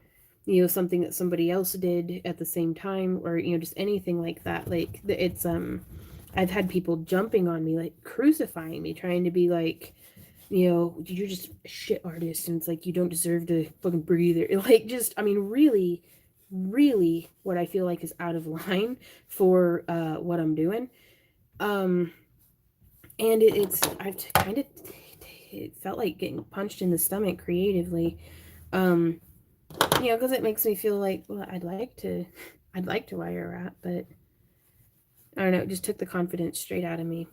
something that somebody else did at the same time, or, just anything like that, like, it's, I've had people jumping on me, like crucifying me, trying to be like, you're just a shit artist, and it's like, you don't deserve to fucking breathe, or like, just, I mean, really, really what I feel like is out of line for what I'm doing. And I've kind of, it felt like getting punched in the stomach creatively. Because it makes me feel like, well, I'd like to wire wrap, but I don't know, it just took the confidence straight out of me.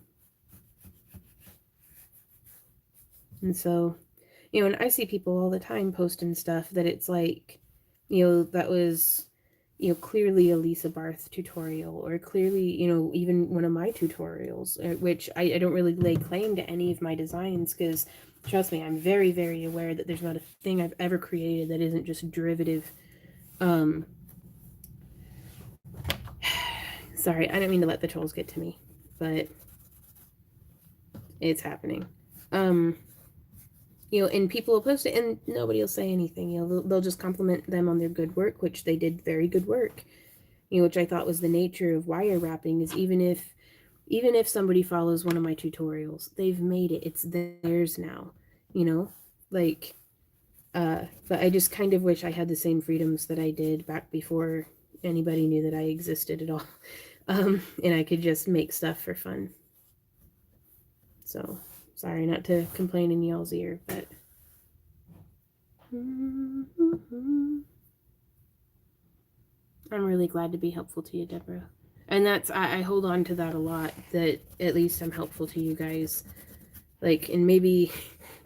And so, and I see people all the time posting stuff that it's like, that was, clearly a Lisa Barth tutorial, or clearly, even one of my tutorials, which I don't really lay claim to any of my designs, because trust me, I'm very, very aware that there's not a thing I've ever created that isn't just derivative. Sorry, I don't mean to let the trolls get to me, but it's happening. And people will post it and nobody will say anything. They'll just compliment them on their good work, which they did very good work. Which I thought was the nature of wire wrapping, is even if somebody follows one of my tutorials, they've made it. It's theirs now. Like, but I just kind of wish I had the same freedoms that I did back before anybody knew that I existed at all. And I could just make stuff for fun. So, sorry not to complain in y'all's ear, but I'm really glad to be helpful to you, Deborah. And that's, I hold on to that a lot, that at least I'm helpful to you guys. Like, and maybe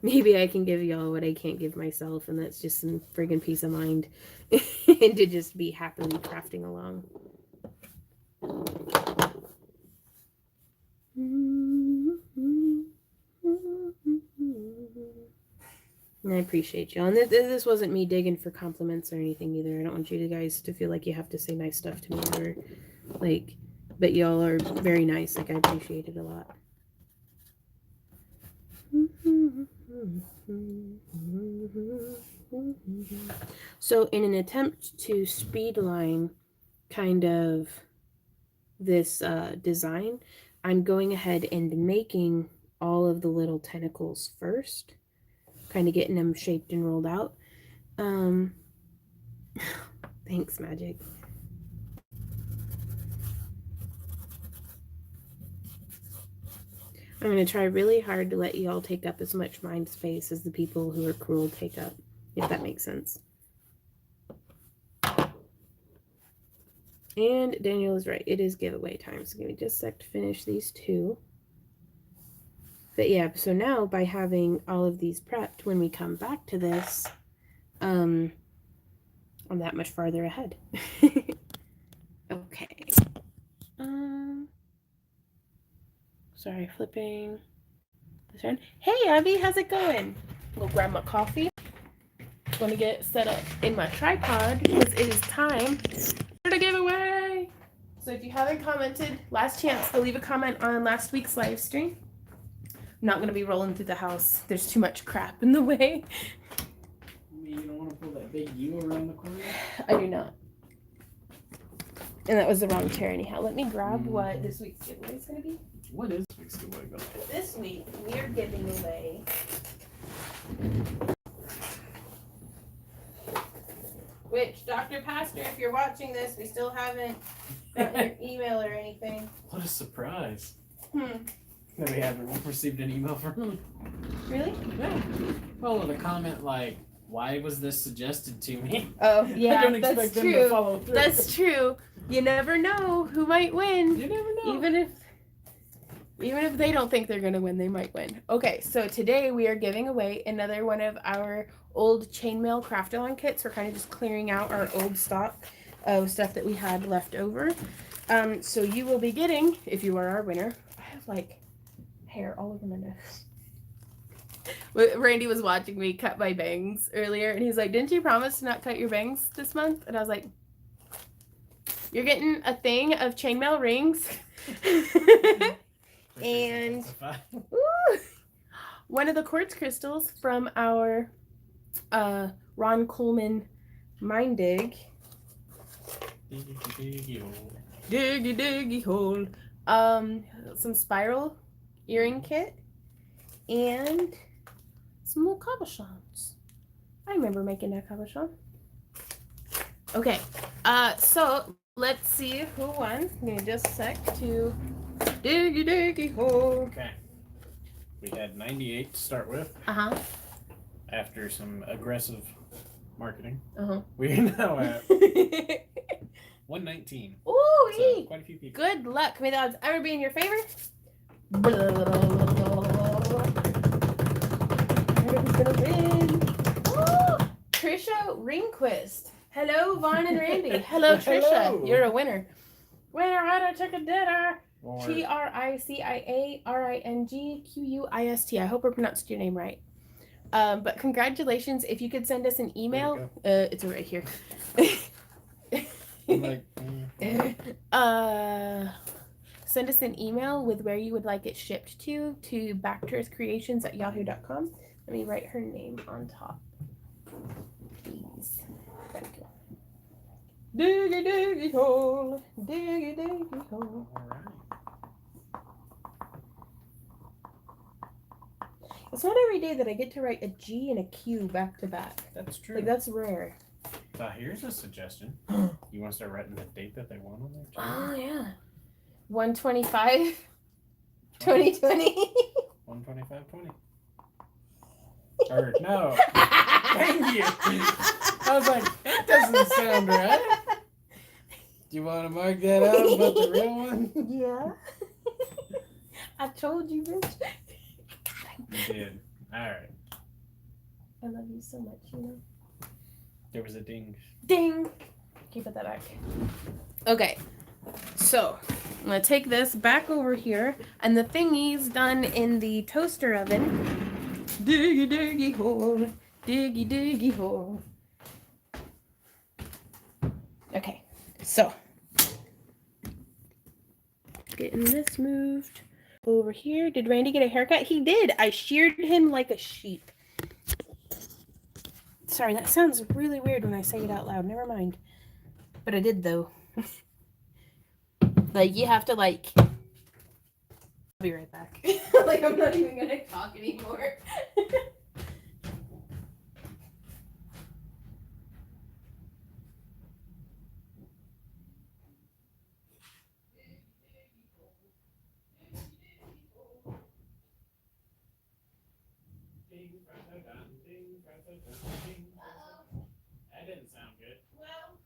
maybe I can give y'all what I can't give myself, and that's just some friggin' peace of mind, and to just be happily crafting along. And I appreciate y'all. And this wasn't me digging for compliments or anything either. I don't want you guys to feel like you have to say nice stuff to me or like, but y'all are very nice. Like, I appreciate it a lot. So in an attempt to speedline kind of this design, I'm going ahead and making all of the little tentacles first, kind of getting them shaped and rolled out. Thanks, Magic. I'm going to try really hard to let you all take up as much mind space as the people who are cruel take up, if that makes sense. And Daniel is right. It is giveaway time. So give me just a sec to finish these two. But yeah, so now by having all of these prepped, when we come back to this, I'm that much farther ahead. Okay. Sorry, flipping this around. Hey, Abby, how's it going? We'll grab my coffee. I'm gonna get set up in my tripod because it is time for the giveaway. So if you haven't commented, last chance to leave a comment on last week's live stream. I'm not gonna be rolling through the house. There's too much crap in the way. You don't want to pull that big U around the corner? I do not. And that was the wrong chair anyhow. Let me grab what this week's giveaway is gonna be. What is this week's giveaway going? This week we are giving away which, Dr. Pastor, if you're watching this, we still haven't gotten your email or anything. What a surprise. That we haven't received an email from him. Really? Yeah. Well, with a comment like, why was this suggested to me? Oh, yeah, I don't expect that's them true. to follow through. That's true. You never know who might win. You never know. Even if they don't think they're going to win, they might win. Okay, so today we are giving away another one of our old chainmail craft-along kits. We're kind of just clearing out our old stock of stuff that we had left over. So you will be getting, if you are our winner, I have like hair all over my nose. Randy was watching me cut my bangs earlier, and he's like, didn't you promise to not cut your bangs this month? And I was like, you're getting a thing of chainmail rings. And one of the quartz crystals from our Ron Coleman mine dig. Diggy hole. Some spiral earring kit and some little cabochons. I remember making that cabochon. Okay, so let's see who won. Give me just a sec to diggy hole. Okay. We had 98 to start with. Uh-huh. After some aggressive marketing. Uh-huh. We are now at 119. Ooh, So quite a few people. good luck. May the odds ever be in your favor. Who's gonna win? Ooh, Trisha Ringquist. Hello, Vaughn and Randy. Hello, Trisha. Hello. You're a winner. Winner, I took a dinner. Or TRICIARINGQUIST. I hope I pronounced your name right. But congratulations. If you could send us an email, it's right here. like, Send us an email with where you would like it shipped to backtoothcreations@yahoo.com. Let me write her name on top. Please. Thank you. Diggy diggy hole. Diggy diggy hole. all right. It's not every day that I get to write a G and a Q back to back. That's true. Like, that's rare. Here's a suggestion. You want to start writing the date that they won on there too? Oh, yeah. 1/25, 2020. 125.20. Or no. Thank you. I was like, that doesn't sound right. Do you want to mark that out about the real one? Yeah. I told you, bitch. You did. All right. I love you so much, you know. There was a ding. Ding! Okay, put that back. Okay, so I'm gonna take this back over here, and the thingy's done in the toaster oven. Diggy, diggy hole. Diggy, diggy hole. Okay, so getting this moved over here. Did Randy get a haircut? He did. I sheared him like a sheep. Sorry, that sounds really weird when I say it out loud. Never mind. But I did, though. Like, you have to, like... I'll be right back. Like, I'm not even gonna talk anymore. That didn't sound good. Well,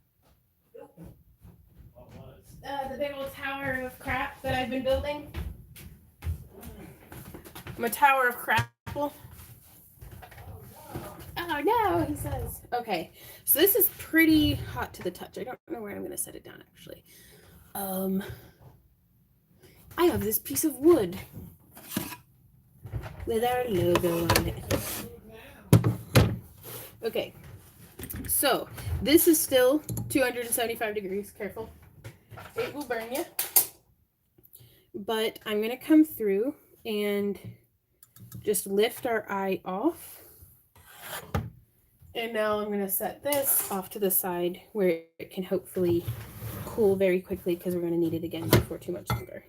What was? the big old tower of crap that I've been building. I'm a tower of crapple. Oh no, he says. Okay, so this is pretty hot to the touch. I don't know where I'm gonna set it down actually. I have this piece of wood with our logo on it. Okay, so this is still 275 degrees. Careful, it will burn you. But I'm gonna come through and just lift our eye off. And now I'm gonna set this off to the side where it can hopefully cool very quickly because we're gonna need it again before too much longer.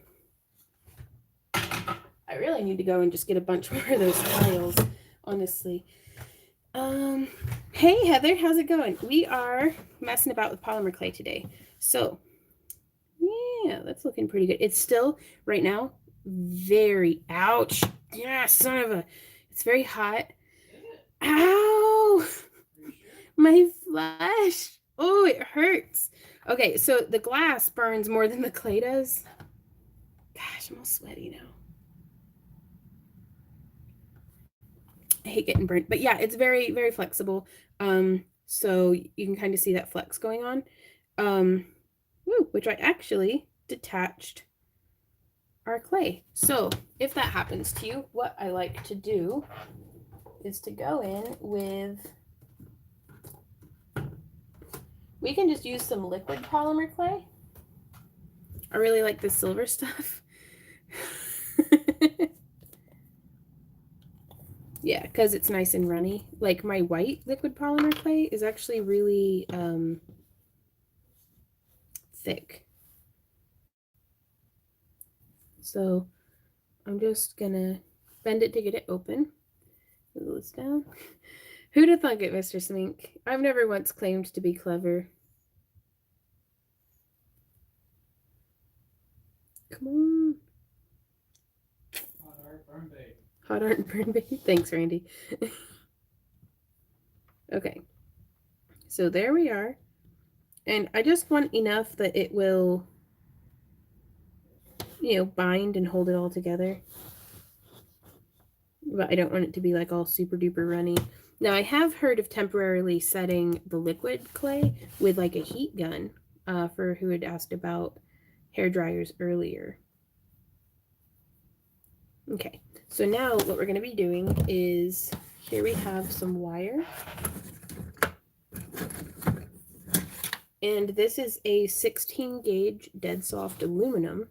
I really need to go and just get a bunch more of those tiles, honestly. Hey Heather, how's it going? We are messing about with polymer clay today. So yeah, that's looking pretty good. It's still right now very ouch. Yeah, son of a, it's very hot. Ow! My flesh. Oh, it hurts. Okay, so the glass burns more than the clay does. Gosh, I'm all sweaty now. I hate getting burnt. But yeah, it's very, very flexible. So you can kind of see that flex going on. Which I actually detached our clay. So if that happens to you, what I like to do is to go in with, we can just use some liquid polymer clay. I really like the silver stuff. Yeah, because it's nice and runny. Like my white liquid polymer clay is actually really thick. So I'm just gonna bend it to get it open. Wiggle this down. Who'd have thunk it, Mr. Smink? I've never once claimed to be clever. Come on. Hot art burn bait. Hot art and burn bait. Thanks, Randy. Okay. So there we are. And I just want enough that it will, you know, bind and hold it all together. But I don't want it to be like all super duper runny. Now I have heard of temporarily setting the liquid clay with like a heat gun, for who had asked about hair dryers earlier. Okay, so now what we're going to be doing is, here we have some wire. And this is a 16 gauge dead soft aluminum.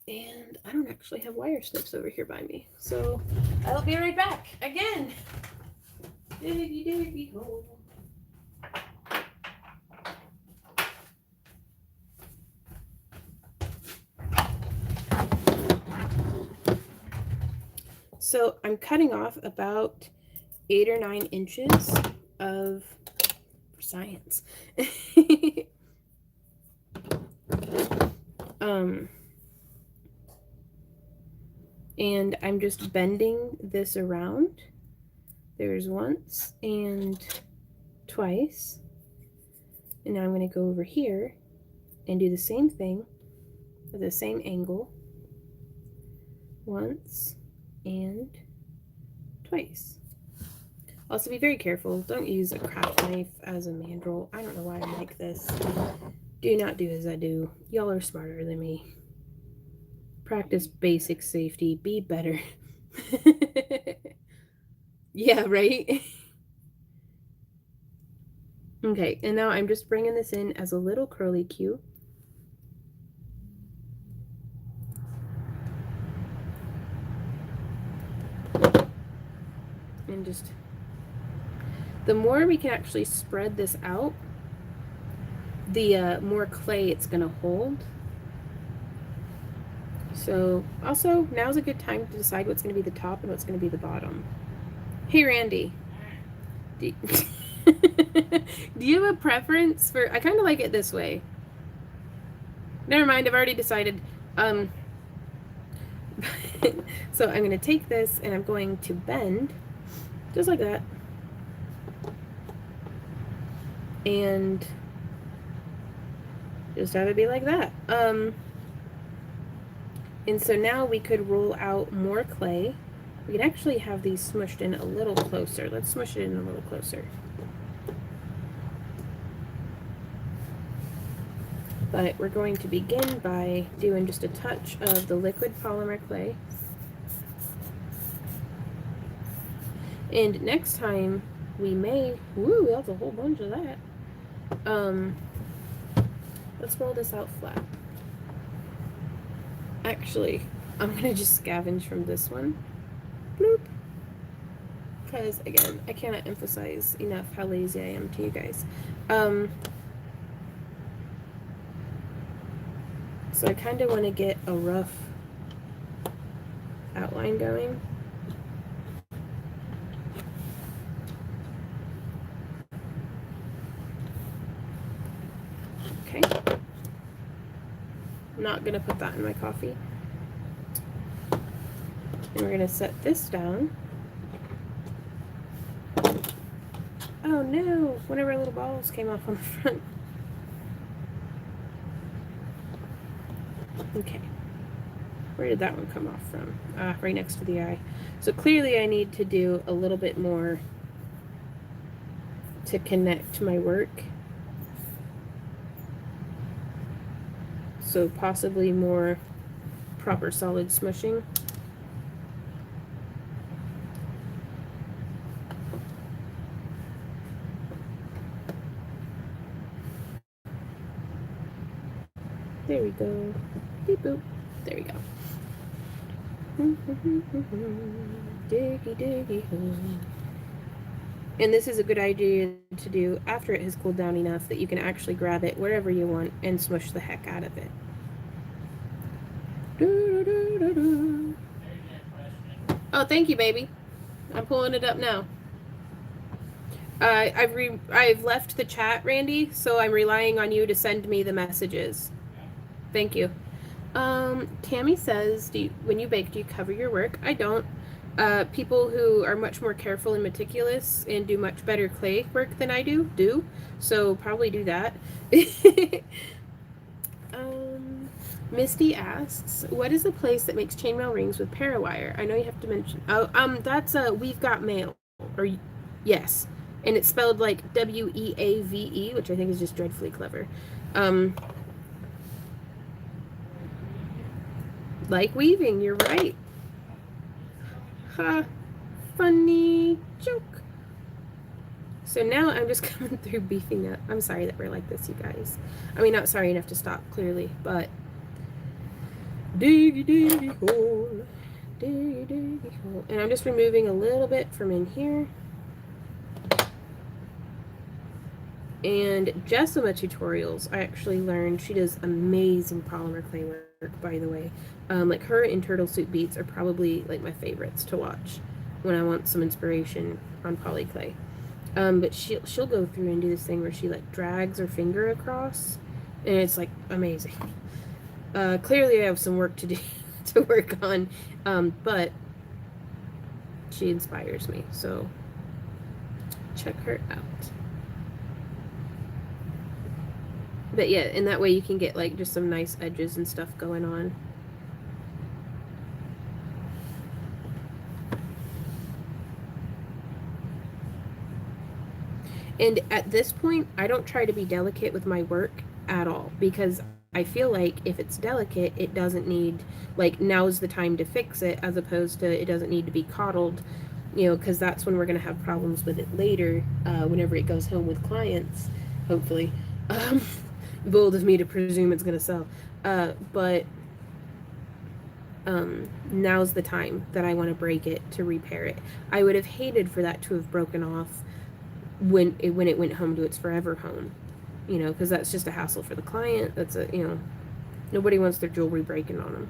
And I don't actually have wire snips over here by me. So I'll be right back again. Diggy, diggy, hole. So I'm cutting off about 8 or 9 inches of, for science. And I'm just bending this around. There's once and twice. And now I'm going to go over here and do the same thing at the same angle. Once and twice. Also, be very careful. Don't use a craft knife as a mandrel. I don't know why I'm like this. Do not do as I do. Y'all are smarter than me. Practice basic safety. Be better. Yeah, right? Okay, and now I'm just bringing this in as a little curly cue. And just, the more we can actually spread this out, the more clay it's going to hold. So also, now's a good time to decide what's going to be the top and what's going to be the bottom. Hey, Randy. Do you have a preference for, I kind of like it this way. Never mind, I've already decided. So I'm going to take this and I'm going to bend just like that. And just have it be like that. And so now we could roll out more clay. We can actually have these smushed in a little closer. Let's smush it in a little closer. But we're going to begin by doing just a touch of the liquid polymer clay. And next time we may, woo, that's a whole bunch of that. Let's roll this out flat. Actually, I'm gonna just scavenge from this one. Bloop. Because again, I cannot emphasize enough how lazy I am to you guys. So I kind of want to get a rough outline going. Okay. I'm not going to put that in my coffee. And we're going to set this down. Oh no, one of our little balls came off on the front. Okay. Where did that one come off from? Right next to the eye. So clearly I need to do a little bit more to connect my work. So possibly more proper solid smushing. There we go. Beep boop. There we go. Diggy diggy hole. And this is a good idea to do after it has cooled down enough that you can actually grab it wherever you want and smush the heck out of it. Oh, thank you, baby. I'm pulling it up now. I've left the chat, Randy, so I'm relying on you to send me the messages. Thank you. Tammy says, when you bake, do you cover your work? I don't. People who are much more careful and meticulous and do much better clay work than I do. So probably do that. Misty asks, what is the place that makes chainmail rings with parawire? I know you have to mention. Oh, that's We've Got Mail. Or yes, and it's spelled like Weave, which I think is just dreadfully clever. Like weaving, you're right. Ha, funny joke. So now I'm just coming through beefing up. I'm sorry that we're like this, you guys. I mean, not sorry enough to stop, clearly, but diggy diggy hole, diggy diggy hole. And I'm just removing a little bit from in here. And Jessima Tutorials, I actually learned, she does amazing polymer clay work, by the way. Like her and Turtle Soup Beats are probably like my favorites to watch when I want some inspiration on polyclay. But she'll go through and do this thing where she like drags her finger across, and it's like amazing. Clearly I have some work to do to work on, but she inspires me, so check her out. But yeah, in that way you can get like just some nice edges and stuff going on. And at this point, I don't try to be delicate with my work at all because I feel like if it's delicate, it doesn't need, like, now's the time to fix it as opposed to it doesn't need to be coddled, because that's when we're going to have problems with it later, whenever it goes home with clients, hopefully. Um, Bold of me to presume it's going to sell. But now's the time that I want to break it to repair it. I would have hated for that to have broken off when it went home to its forever home, because that's just a hassle for the client. That's nobody wants their jewelry breaking on them.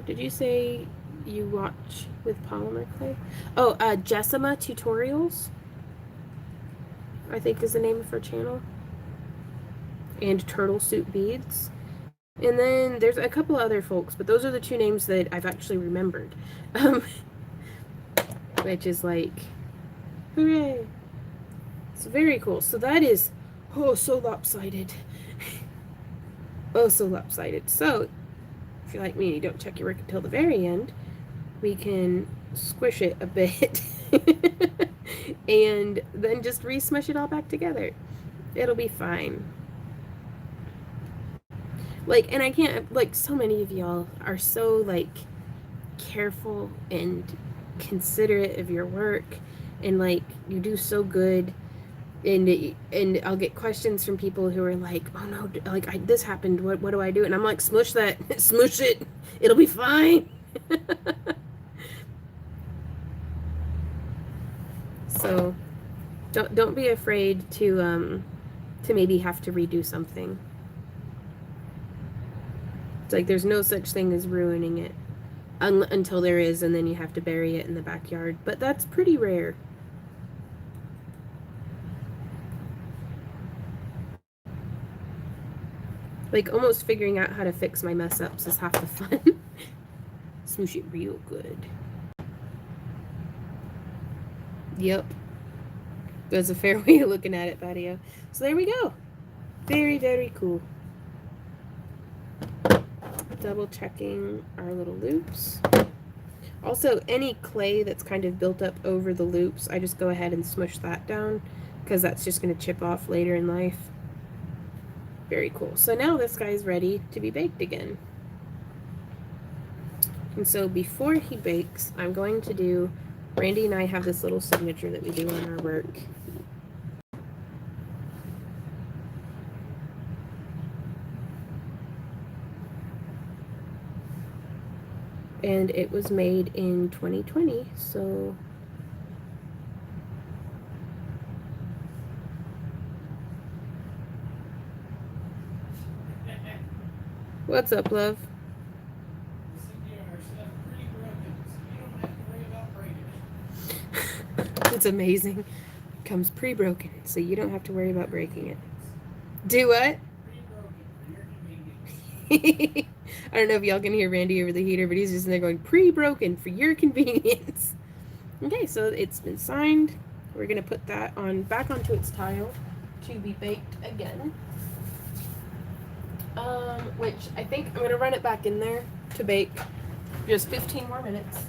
Did you say you watch with polymer clay? Oh, Jessima Tutorials, I think is the name of her channel. And Turtle Soup Beads. And then there's a couple other folks, but those are the two names that I've actually remembered. Um, which is like, hooray. It's very cool. So that is, so lopsided. Oh, so lopsided. So, if you're like me and you don't check your work until the very end, we can squish it a bit and then just re-smush it all back together. It'll be fine. Like, and I can't, like, so many of y'all are so, like, careful and considerate of your work, and, like, you do so good. And I'll get questions from people who are like, "Oh no, like this happened. What do I do?" And I'm like, "Smush that, smush it. It'll be fine." So, don't be afraid to maybe have to redo something. It's like there's no such thing as ruining it until there is, and then you have to bury it in the backyard. But that's pretty rare. Like, almost figuring out how to fix my mess ups is half the fun. Smoosh it real good. Yep. That's a fair way of looking at it, Patio. So there we go. Very, very cool. Double checking our little loops. Also, any clay that's kind of built up over the loops, I just go ahead and smush that down because that's just going to chip off later in life. Very cool. So now this guy's ready to be baked again. And so before he bakes, I'm going to do, Randy and I have this little signature that we do on our work. And it was made in 2020, so what's up, love? It's amazing. Comes pre-broken, so you don't have to worry about breaking it. Do what? I don't know if y'all can hear Randy over the heater, but he's just in there going, pre-broken for your convenience. Okay, so it's been signed. We're gonna put that on back onto its tile to be baked again. Which I think I'm gonna run it back in there to bake just 15 more minutes.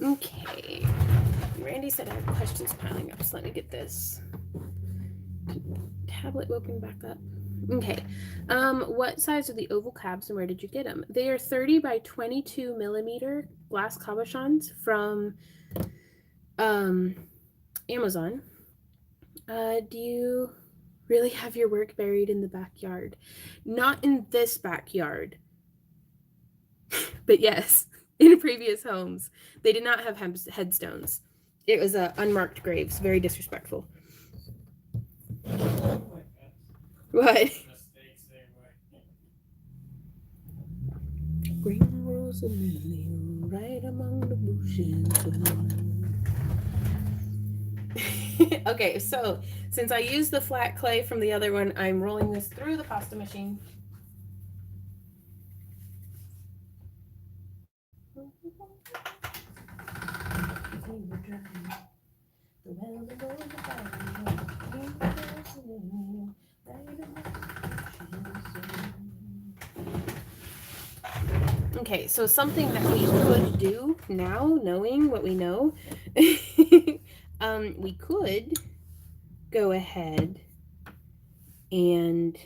Okay. Randy said I have questions piling up, so let me get this tablet open back up. Okay. What size are the oval cabs and where did you get them? They are 30 by 22 millimeter glass cabochons from Amazon. Do you really have your work buried in the backyard? Not in this backyard. But yes, in previous homes, they did not have headstones. It was unmarked graves. Very disrespectful. What? Green rose and lily right among the bushes. Okay, so since I used the flat clay from the other one, I'm rolling this through the pasta machine. Okay, so something that we could do now, knowing what we know, we could go ahead and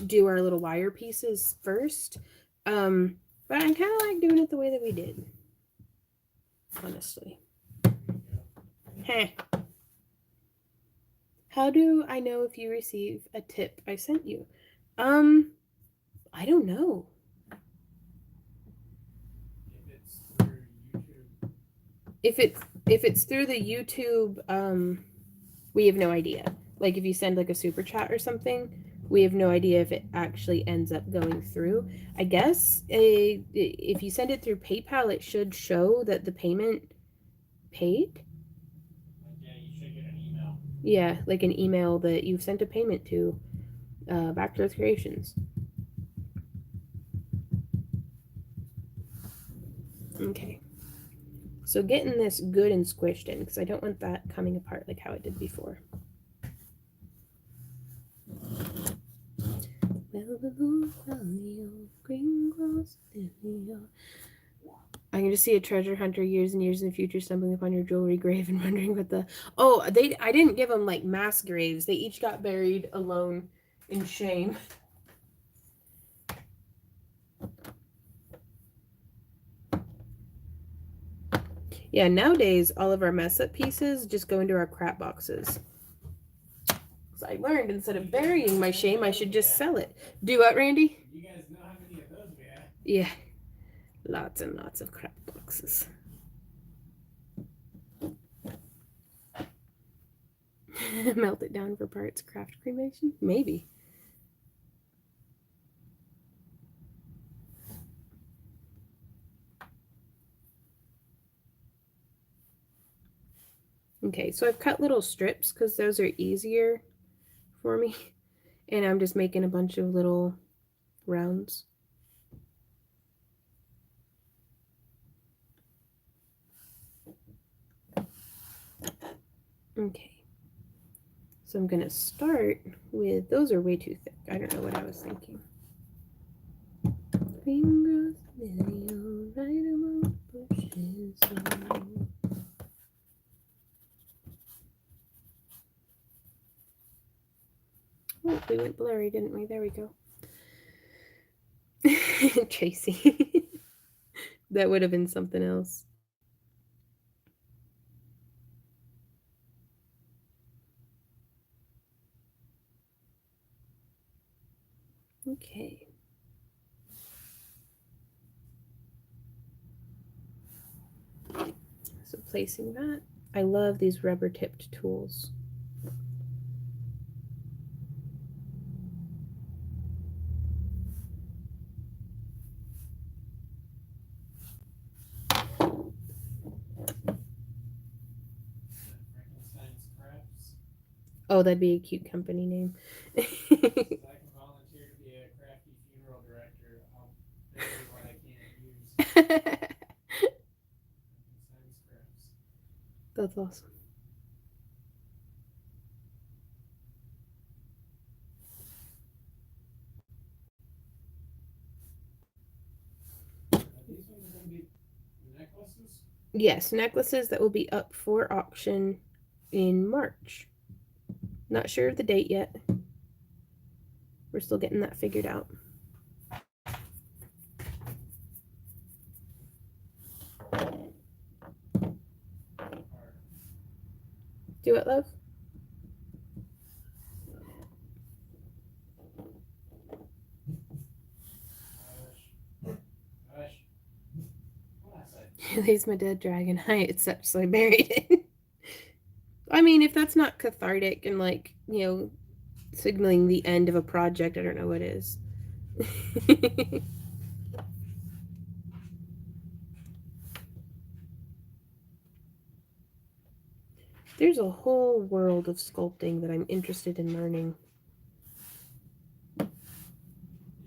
do our little wire pieces first. But I kind of like doing it the way that we did, honestly. Heh. How do I know if you receive a tip I sent you? I don't know. If it's through YouTube. If it's through the YouTube, we have no idea. Like if you send like a super chat or something, we have no idea if it actually ends up going through. I guess if you send it through PayPal, it should show that the payment paid. Yeah, you should get an email. Yeah, like an email that you've sent a payment to Back to Earth Creations. Okay. So getting this good and squished in, because I don't want that coming apart like how it did before. I can just see a treasure hunter years and years in the future stumbling upon your jewelry grave and wondering what the... Oh, I didn't give them like mass graves. They each got buried alone in shame. Yeah, nowadays all of our mess up pieces just go into our crap boxes. So I learned instead of burying my shame, I should just sell it. Do what, Randy? You guys know how many of those we have? Yeah, lots and lots of crap boxes. Melt it down for parts, craft cremation? Maybe. Okay, so I've cut little strips because those are easier for me. And I'm just making a bunch of little rounds. Okay. So I'm going to start with, those are way too thick. I don't know what I was thinking. Fingers, right among bushes. Oh, we went blurry, didn't we? There we go. Tracy. That would have been something else. Okay. So placing that. I love these rubber tipped tools. Frankenstein's Crafts. Oh, that'd be a cute company name. I can volunteer to be a crafty funeral director. I'll bury what I can't use. Frankenstein's Crafts. That's awesome. Are these ones going to be necklaces? Yes, necklaces that will be up for auction in March. Not sure of the date yet. We're still getting that figured out. Do it, love? Hush. There's my dead dragon. It's such so I buried it. I mean, if that's not cathartic and like, you know, signaling the end of a project, I don't know what is. There's a whole world of sculpting that I'm interested in learning. Is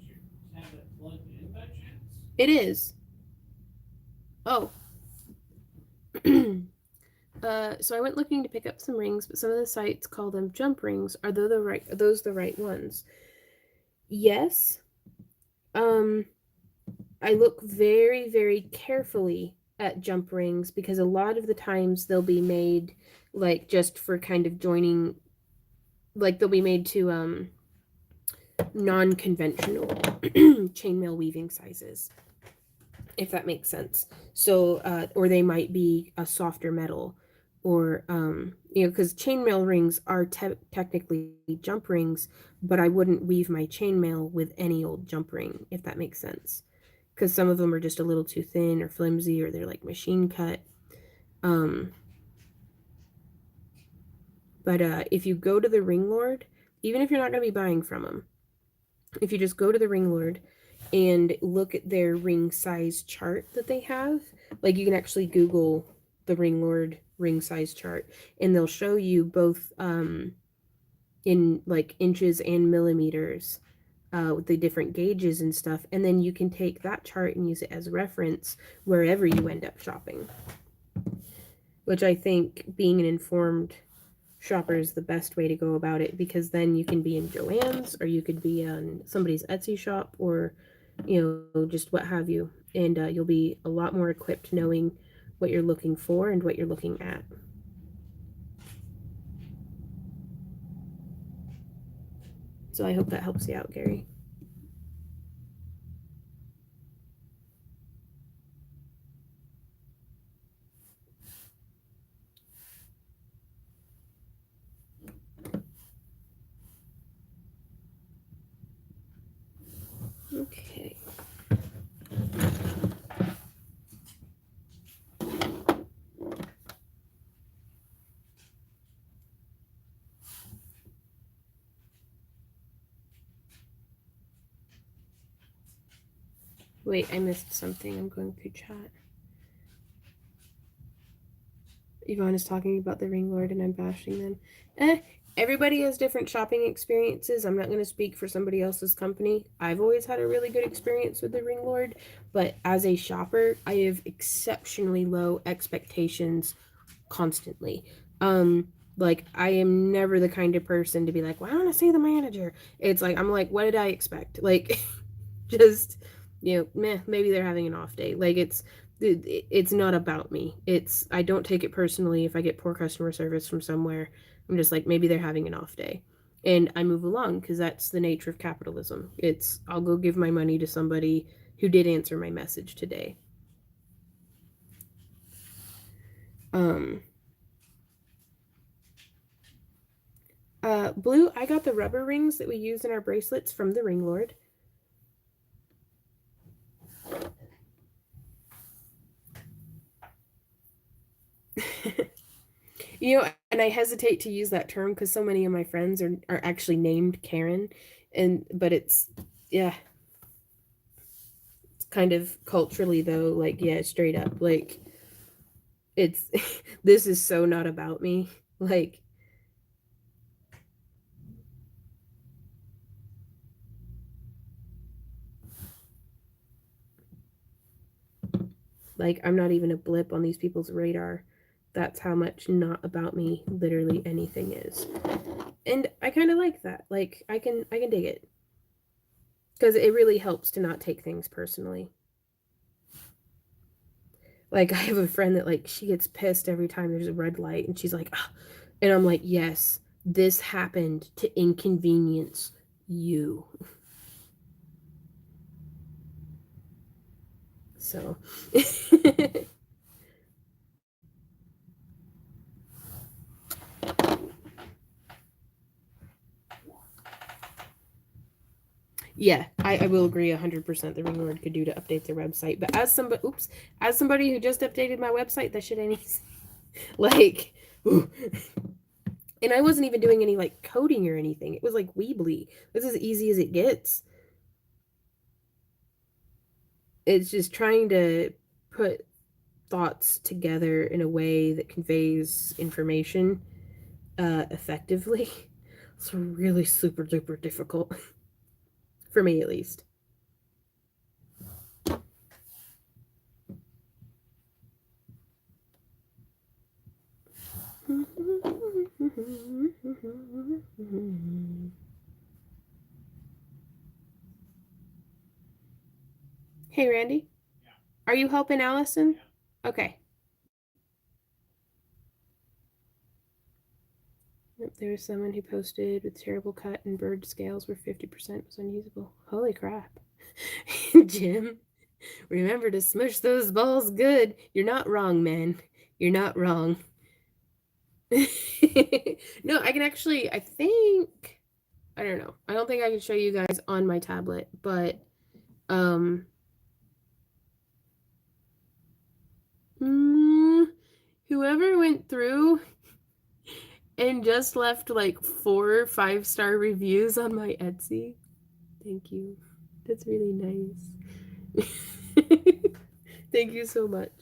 your tablet plugged in by chance? It is. Oh. So I went looking to pick up some rings, but some of the sites call them jump rings. Are those the right ones? Yes. Um, I look very, very carefully at jump rings because a lot of the times they'll be made like just for kind of joining, like they'll be made to non-conventional chainmail weaving sizes, if that makes sense. So, or they might be a softer metal, or because chainmail rings are technically jump rings, but I wouldn't weave my chainmail with any old jump ring, if that makes sense. Because some of them are just a little too thin or flimsy, or they're like machine cut. Um, but if you go to the Ring Lord, even if you're not going to be buying from them, if you just go to the Ring Lord and look at their ring size chart that they have, like you can actually Google the Ring Lord ring size chart, and they'll show you both in like inches and millimeters with the different gauges and stuff, and then you can take that chart and use it as reference wherever you end up shopping. Which I think being an informed shopper is the best way to go about it, because then you can be in Joann's, or you could be on somebody's Etsy shop, or just what have you, and you'll be a lot more equipped knowing what you're looking for and what you're looking at. So I hope that helps you out, Gary. Okay. Wait, I missed something. I'm going through chat. Yvonne is talking about the Ring Lord and I'm bashing them. Everybody has different shopping experiences. I'm not going to speak for somebody else's company. I've always had a really good experience with the Ring Lord, but as a shopper, I have exceptionally low expectations constantly. Like I am never the kind of person to be like, well, I want to see the manager. It's like I'm like, what did I expect? Like just maybe they're having an off day. Like it's not about me. I don't take it personally if I get poor customer service from somewhere. I'm just like, maybe they're having an off day, and I move along, because that's the nature of capitalism. I'll go give my money to somebody who did answer my message today. Blue, I got the rubber rings that we use in our bracelets from the Ring Lord. And I hesitate to use that term because so many of my friends are actually named Karen, but it's kind of culturally though, like straight up, like it's this is so not about me. Like I'm not even a blip on these people's radar. That's how much not about me literally anything is. And I kind of like that. Like I can dig it. Cuz it really helps to not take things personally. Like I have a friend that like she gets pissed every time there's a red light and she's like, ah. And I'm like, "Yes, this happened to inconvenience you." So yeah, I will agree 100% the Ring Lord could do to update their website. But as somebody who just updated my website, that shit ain't easy. Like, ooh. And I wasn't even doing any like coding or anything. It was like Weebly. This is as easy as it gets. It's just trying to put thoughts together in a way that conveys information effectively. It's really super duper difficult. For me, at least. Hey, Randy? Yeah. Are you helping Allison? Yeah. Okay. Yep, there was someone who posted with terrible cut and bird scales where 50% was unusable. Holy crap. Jim, remember to smush those balls good. You're not wrong, man. You're not wrong. No, I can actually, I think, I don't know. I don't think I can show you guys on my tablet, but whoever went through and just left like 4 5-star reviews on my Etsy, thank you. That's really nice. Thank you so much.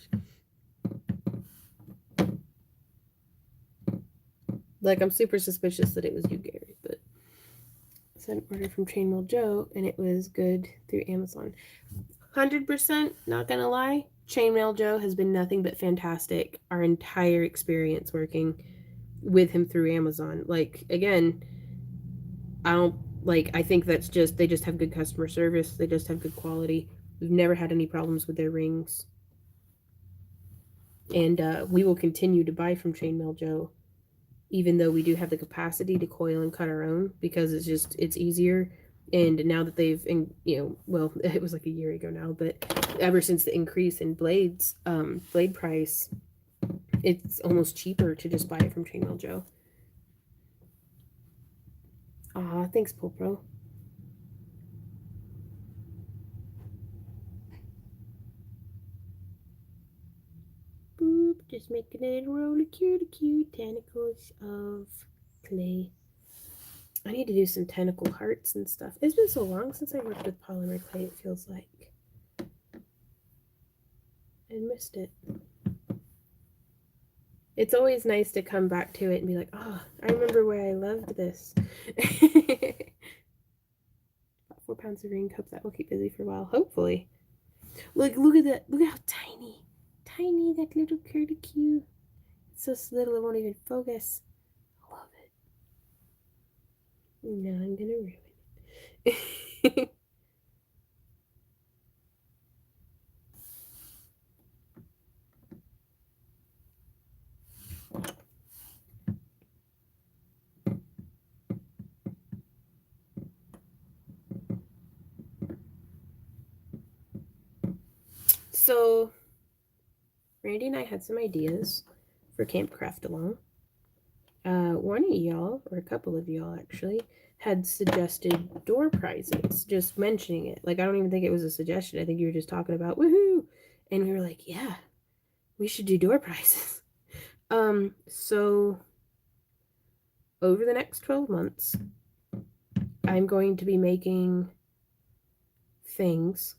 Like, I'm super suspicious that it was you, Gary, but I sent an order from Chainmail Joe and it was good through Amazon. 100%, not gonna lie, Chainmail Joe has been nothing but fantastic our entire experience working with him through Amazon. Like, again, I think that's just, they just have good customer service, they just have good quality. We've never had any problems with their rings. And we will continue to buy from Chainmail Joe, even though we do have the capacity to coil and cut our own, because it's easier. And now that they've, well, it was like a year ago now, but ever since the increase in blade price, it's almost cheaper to just buy it from Chainmail Joe. Aw, thanks, Pull Pro. Boop, just making a little roll of cute tentacles of clay. I need to do some tentacle hearts and stuff. It's been so long since I worked with polymer clay, it feels like. I missed it. It's always nice to come back to it and be like, oh, I remember where I loved this. 4 pounds of green cups, that will keep busy for a while, hopefully. Look at that. Look at how tiny that little curlicue. It's so little it won't even focus. I love it. Now I'm gonna ruin it. So, Randy and I had some ideas for Camp Craft Along. One of y'all, or a couple of y'all actually, had suggested door prizes, just mentioning it. Like, I don't even think it was a suggestion. I think you were just talking about woohoo. And we were like, yeah, we should do door prizes. So over the next 12 months, I'm going to be making things,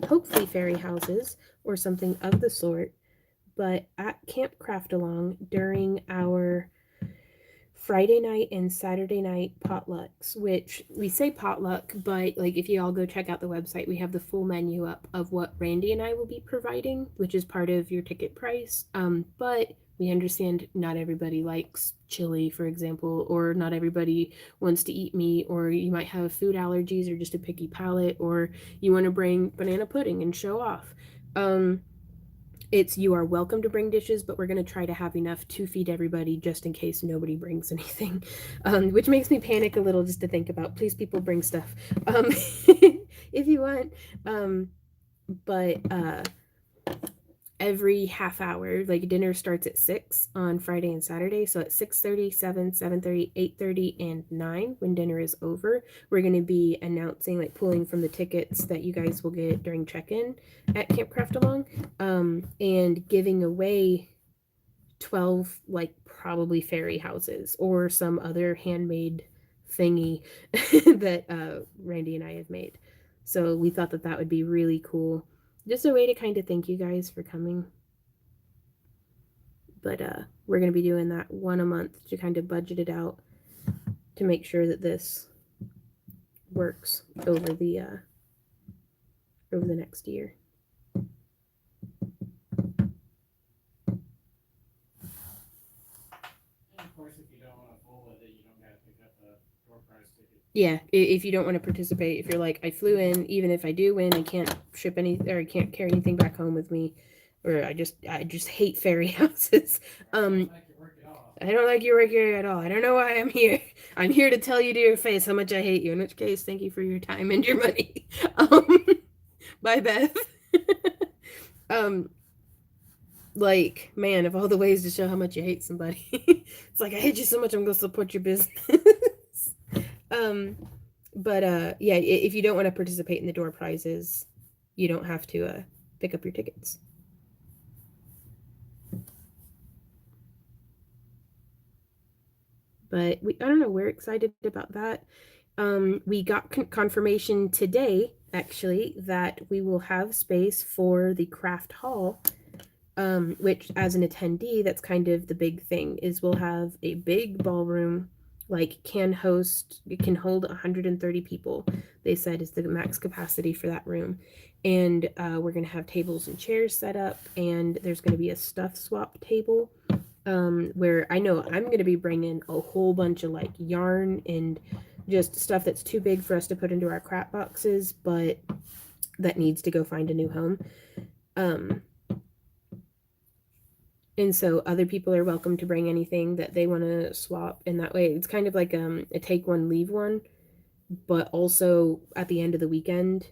hopefully fairy houses or something of the sort, but at Camp Craft Along during our Friday night and Saturday night potlucks, which we say potluck, but like if you all go check out the website, we have the full menu up of what Randy and I will be providing, which is part of your ticket price. But we understand not everybody likes chili, for example, or not everybody wants to eat meat, or you might have food allergies or just a picky palate, or you want to bring banana pudding and show off. You are welcome to bring dishes, but we're going to try to have enough to feed everybody just in case nobody brings anything, which makes me panic a little just to think about. Please, people, bring stuff if you want. But every half hour, like dinner starts at 6 on Friday and Saturday, so at 6:30, 7, 7:30, 8:30, and 9, when dinner is over, we're going to be announcing, like pulling from the tickets that you guys will get during check-in at Camp Craft Along, and giving away 12 like probably fairy houses or some other handmade thingy that Randy and I have made. So we thought that would be really cool. just a way to kind of thank you guys for coming. But we're going to be doing that one a month to kind of budget it out to make sure that this works over the next year. And of course, if you don't want to fool with it, you don't got to pick up a door prize ticket. Yeah, if you don't want to participate, if you're like, I flew in, even if I do win, I can't ship any, or I can't carry anything back home with me, or I just hate fairy houses. I don't like your work at all. I don't like your work here at all. I don't know why I'm here. I'm here to tell you to your face how much I hate you. In which case, thank you for your time and your money. Bye, Beth. Like, man, of all the ways to show how much you hate somebody, it's like, I hate you so much, I'm gonna support your business. But yeah, if you don't want to participate in the door prizes, you don't have to pick up your tickets. But I don't know, we're excited about that. We got confirmation today, actually, that we will have space for the craft hall, which as an attendee, that's kind of the big thing, is we'll have a big ballroom, like it can hold 130 people, they said is the max capacity for that room. And we're going to have tables and chairs set up, and there's going to be a stuff swap table. Where I know I'm going to be bringing a whole bunch of like yarn and just stuff that's too big for us to put into our crap boxes, but that needs to go find a new home. And so other people are welcome to bring anything that they want to swap. And that way it's kind of like a take one, leave one, but also at the end of the weekend,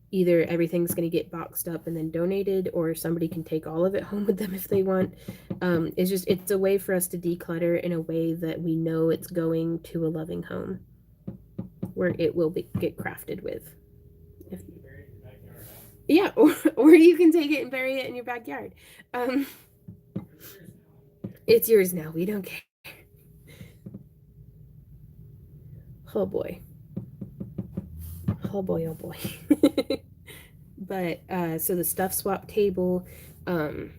either everything's going to get boxed up and then donated, or somebody can take all of it home with them if they want. It's a way for us to declutter in a way that we know it's going to a loving home where it will get crafted with. Yeah, or you can take it and bury it in your backyard. It's yours now. We don't care. Oh boy. Oh boy, oh boy. But so the stuff swap table, and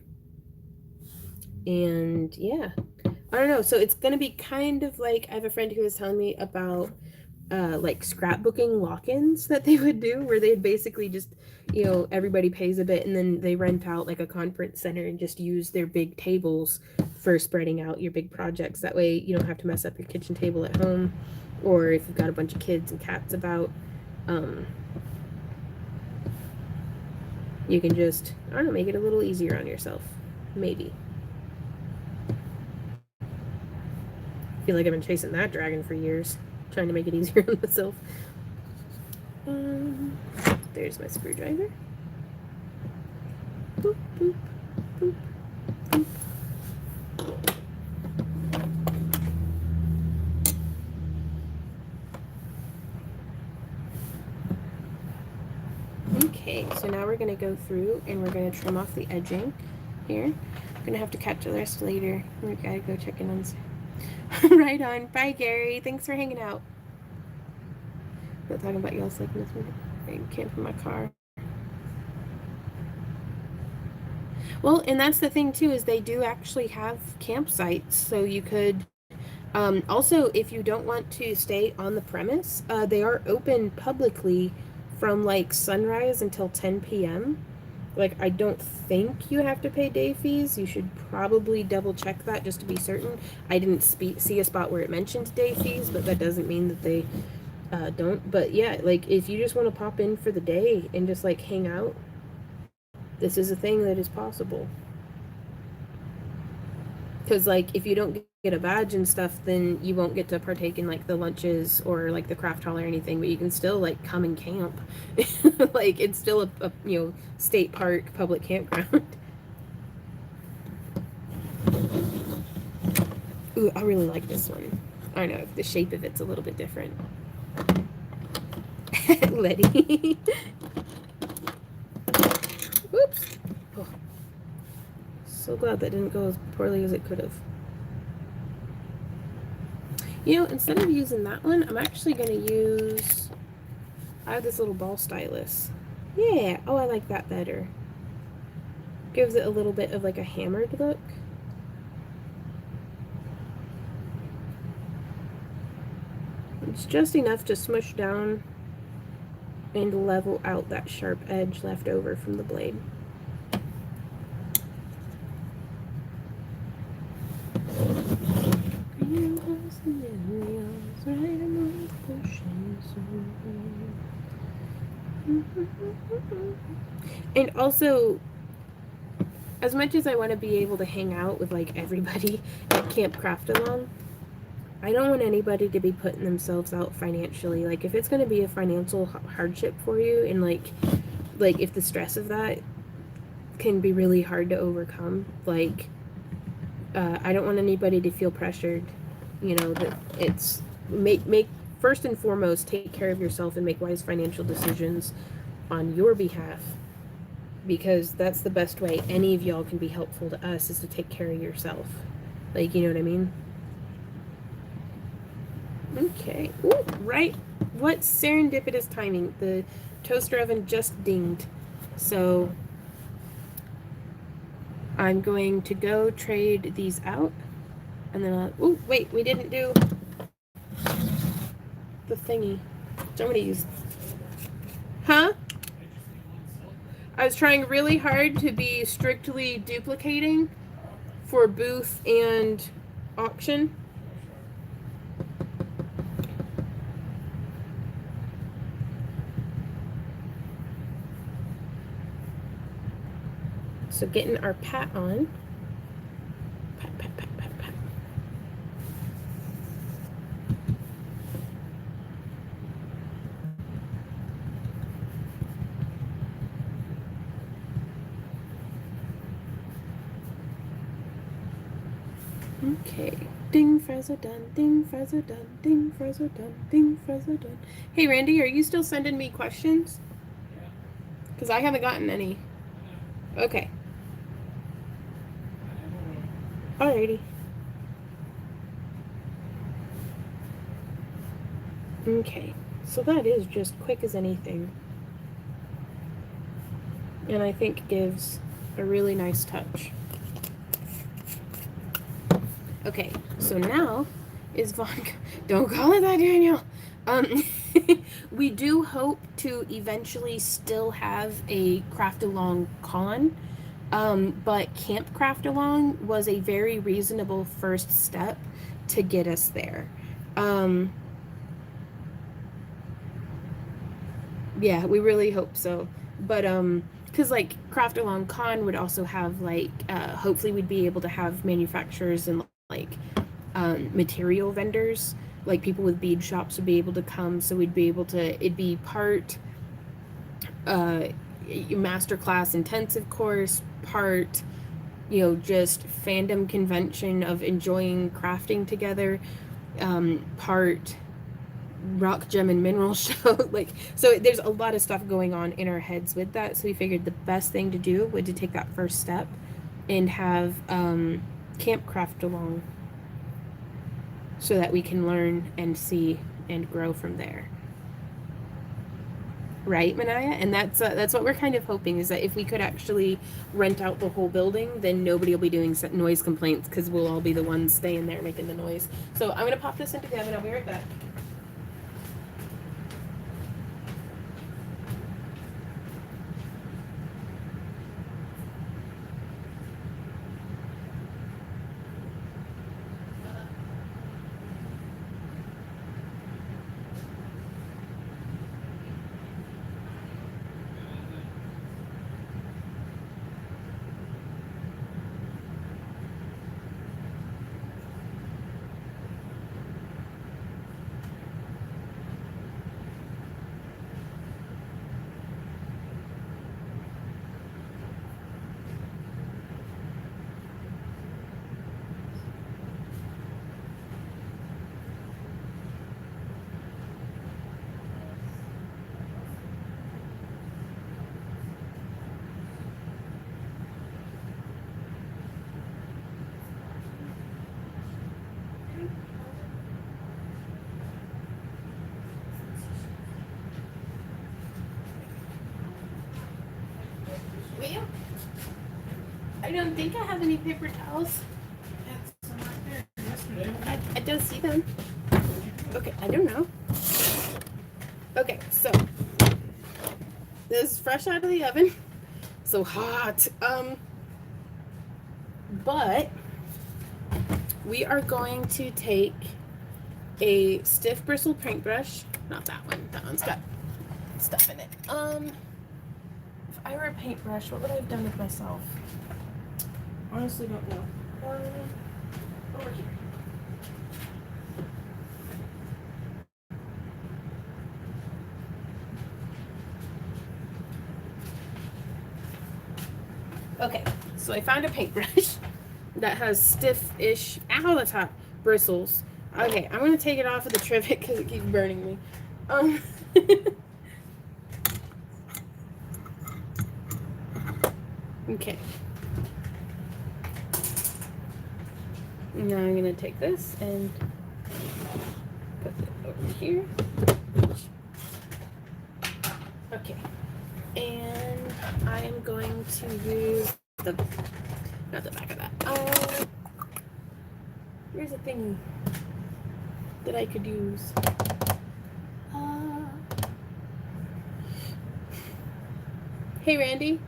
yeah, I don't know, so it's gonna be kind of like, I have a friend who was telling me about like scrapbooking lock-ins that they would do, where they'd basically just, everybody pays a bit and then they rent out like a conference center and just use their big tables for spreading out your big projects. That way you don't have to mess up your kitchen table at home, or if you've got a bunch of kids and cats about, you can just, I don't know, make it a little easier on yourself. Maybe. I feel like I've been chasing that dragon for years, trying to make it easier on myself. There's my screwdriver. Boop, boop, boop, boop. Okay, so now we're going to go through and we're going to trim off the edging here. I'm going to have to catch the rest later. We got to go check in on right on. Bye, Gary. Thanks for hanging out. Not talking about y'all sleeping this morning. I came from my car. Well, and that's the thing too, is they do actually have campsites, so you could also, if you don't want to stay on the premise, they are open publicly from like sunrise until 10 p.m. Like, I don't think you have to pay day fees. You should probably double check that just to be certain. I didn't see a spot where it mentioned day fees, but that doesn't mean that they don't. But yeah, like, if you just want to pop in for the day and just like hang out, this is a thing that is possible. Because like, if you don't get a badge and stuff, then you won't get to partake in like the lunches or like the craft hall or anything, but you can still like come and camp. Like, it's still a state park public campground. Ooh, I really like this one. I don't know, the shape of it's a little bit different. Letty. Oops. Oh. So glad that didn't go as poorly as it could have. Instead of using that one, I'm actually going to use, I have this little ball stylus. Yeah. Oh, I like that better. Gives it a little bit of like a hammered look. It's just enough to smush down and level out that sharp edge left over from the blade. And also, as much as I want to be able to hang out with like everybody at Camp Craft Along, I don't want anybody to be putting themselves out financially. Like if it's going to be a financial hardship for you, and like if the stress of that can be really hard to overcome, like I don't want anybody to feel pressured. You know that it's make first and foremost take care of yourself and make wise financial decisions on your behalf, because that's the best way any of y'all can be helpful to us, is to take care of yourself. Like, you know what I mean? Okay. Ooh, right. What serendipitous timing. The toaster oven just dinged. So I'm going to go trade these out. And then ooh, wait, we didn't do the thingy. Somebody's. Huh? I was trying really hard to be strictly duplicating for booth and auction. So getting our pat on. Pat, pat, pat, pat, pat. Okay. Ding, Frezza done. Ding, Frezza done. Ding, Frezza done. Ding, Frezza done. Hey, Randy, are you still sending me questions? Yeah. Because I haven't gotten any. Okay. Alrighty. Okay. So that is just quick as anything. And I think gives a really nice touch. Okay, so now is vodka. Don't call it that, Daniel. Um, we do hope to eventually still have a craft along con, but Camp Craft Along was a very reasonable first step to get us there. Yeah, we really hope so. But because like Craft Along Con would also have like hopefully we'd be able to have manufacturers and like material vendors, like people with bead shops would be able to come, so we'd be able to, it'd be part masterclass intensive course, part just fandom convention of enjoying crafting together, part rock gem and mineral show. Like, so there's a lot of stuff going on in our heads with that, so we figured the best thing to do would to take that first step and have Camp Craft Along, so that we can learn and see and grow from there. Right, Manaya? And that's what we're kind of hoping, is that if we could actually rent out the whole building, then nobody will be doing noise complaints, because we'll all be the ones staying there making the noise. So I'm going to pop this into the oven. I'll be right back. I don't think I have any paper towels. Yeah, some right there yesterday. I don't see them. Okay, I don't know. Okay, so this is fresh out of the oven. So hot. But we are going to take a stiff bristle paintbrush. Not that one. That one's got stuff in it. If I were a paintbrush, what would I have done with myself? Honestly, don't know. Over here. Okay, so I found a paintbrush that has stiff-ish, ow, that's hot, bristles. Okay, I'm gonna take it off of the trivet because it keeps burning me. Okay. Now I'm gonna take this and put it over here. Okay. And I am going to use not the back of that. Here's a thingy that I could use. Hey Randy,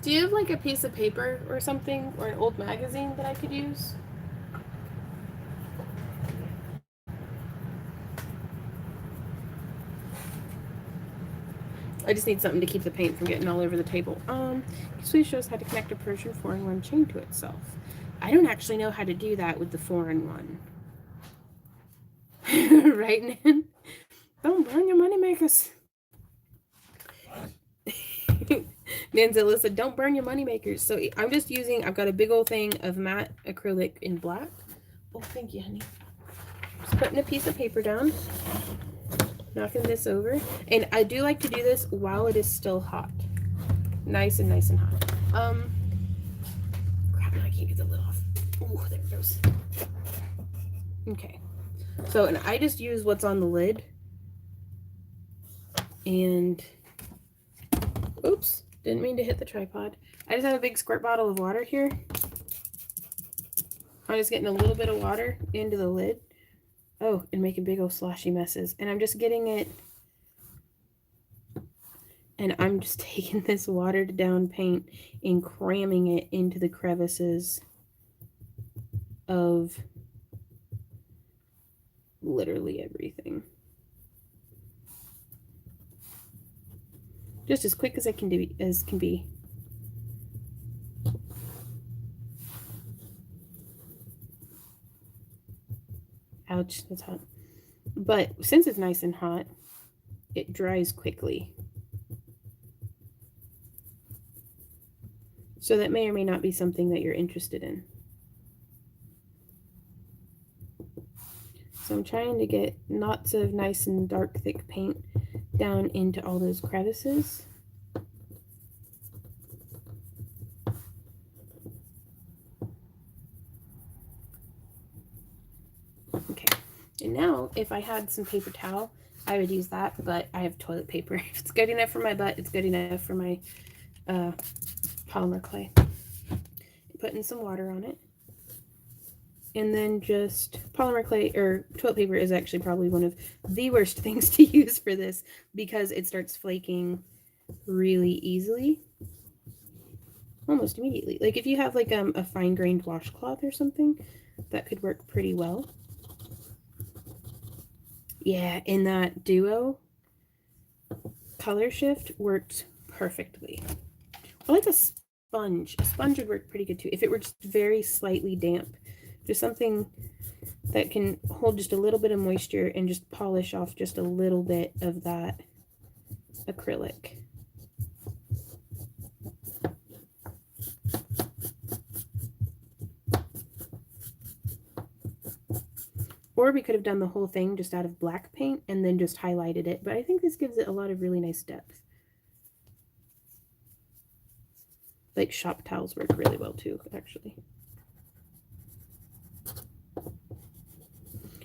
do you have like a piece of paper or something, or an old magazine that I could use? I just need something to keep the paint from getting all over the table. Please show us how to connect a Persian 4-in-1 chain to itself. I don't actually know how to do that with the 4-in-1. Right, Nan? Don't burn your money makers. Nanzilla said, don't burn your money makers. So I'm just using, I've got a big old thing of matte acrylic in black. Oh, thank you, honey. Just putting a piece of paper down. Knocking this over. And I do like to do this while it is still hot. Nice and hot. Crap, now I can't get the lid off. Oh, there it goes. Okay. So, and I just use what's on the lid. And, oops, didn't mean to hit the tripod. I just have a big squirt bottle of water here. I'm just getting a little bit of water into the lid. Oh, and making big old sloshy messes. And I'm just getting it, and I'm just taking this watered down paint and cramming it into the crevices of literally everything. Just as quick as I can do, as can be. Ouch, that's hot. But since it's nice and hot, it dries quickly. So that may or may not be something that you're interested in. So I'm trying to get lots of nice and dark, thick paint down into all those crevices. Okay, and now if I had some paper towel, I would use that, but I have toilet paper. If it's good enough for my butt, it's good enough for my polymer clay. Putting some water on it. And then just polymer clay, or toilet paper is actually probably one of the worst things to use for this because it starts flaking really easily. Almost immediately. Like if you have like a fine-grained washcloth or something, that could work pretty well. Yeah, and that duo color shift worked perfectly. I like a sponge. A sponge would work pretty good too. If it were just very slightly damp. Just something that can hold just a little bit of moisture and just polish off just a little bit of that acrylic. Or we could have done the whole thing just out of black paint and then just highlighted it. But I think this gives it a lot of really nice depth. Like shop towels work really well too, actually.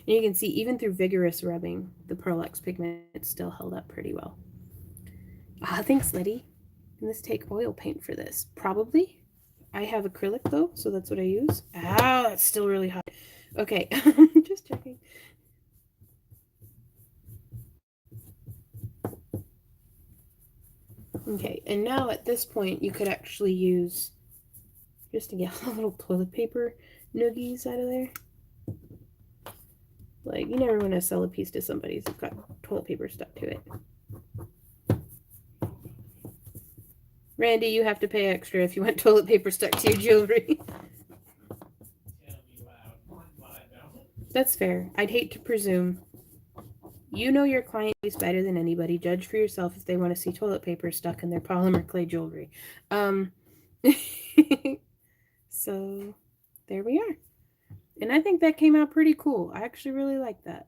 And you can see even through vigorous rubbing, the Pearl X pigment still held up pretty well. Ah, thanks, Letty. Can this take oil paint for this? Probably. I have acrylic though, so that's what I use. Ow, that's still really hot. Okay, just checking. Okay, and now at this point you could actually use, just to get a little toilet paper noogies out of there. Like, you never want to sell a piece to somebody who's got toilet paper stuck to it. Randy, you have to pay extra if you want toilet paper stuck to your jewelry. That's fair. I'd hate to presume. You know your client is better than anybody. Judge for yourself if they want to see toilet paper stuck in their polymer clay jewelry. So there we are. And I think that came out pretty cool. I actually really like that.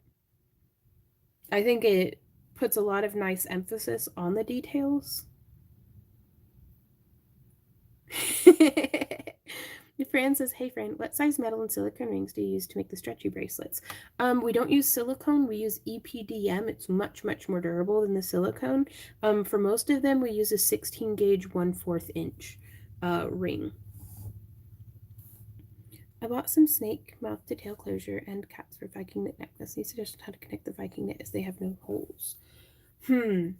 I think it puts a lot of nice emphasis on the details. Fran says, hey Fran, what size metal and silicone rings do you use to make the stretchy bracelets? We don't use silicone, we use EPDM. It's much, much more durable than the silicone. For most of them, we use a 16 gauge 1/4 inch ring. I bought some snake mouth to tail closure and caps for Viking knit necklace. Any suggestions how to connect the Viking knit as they have no holes? I'm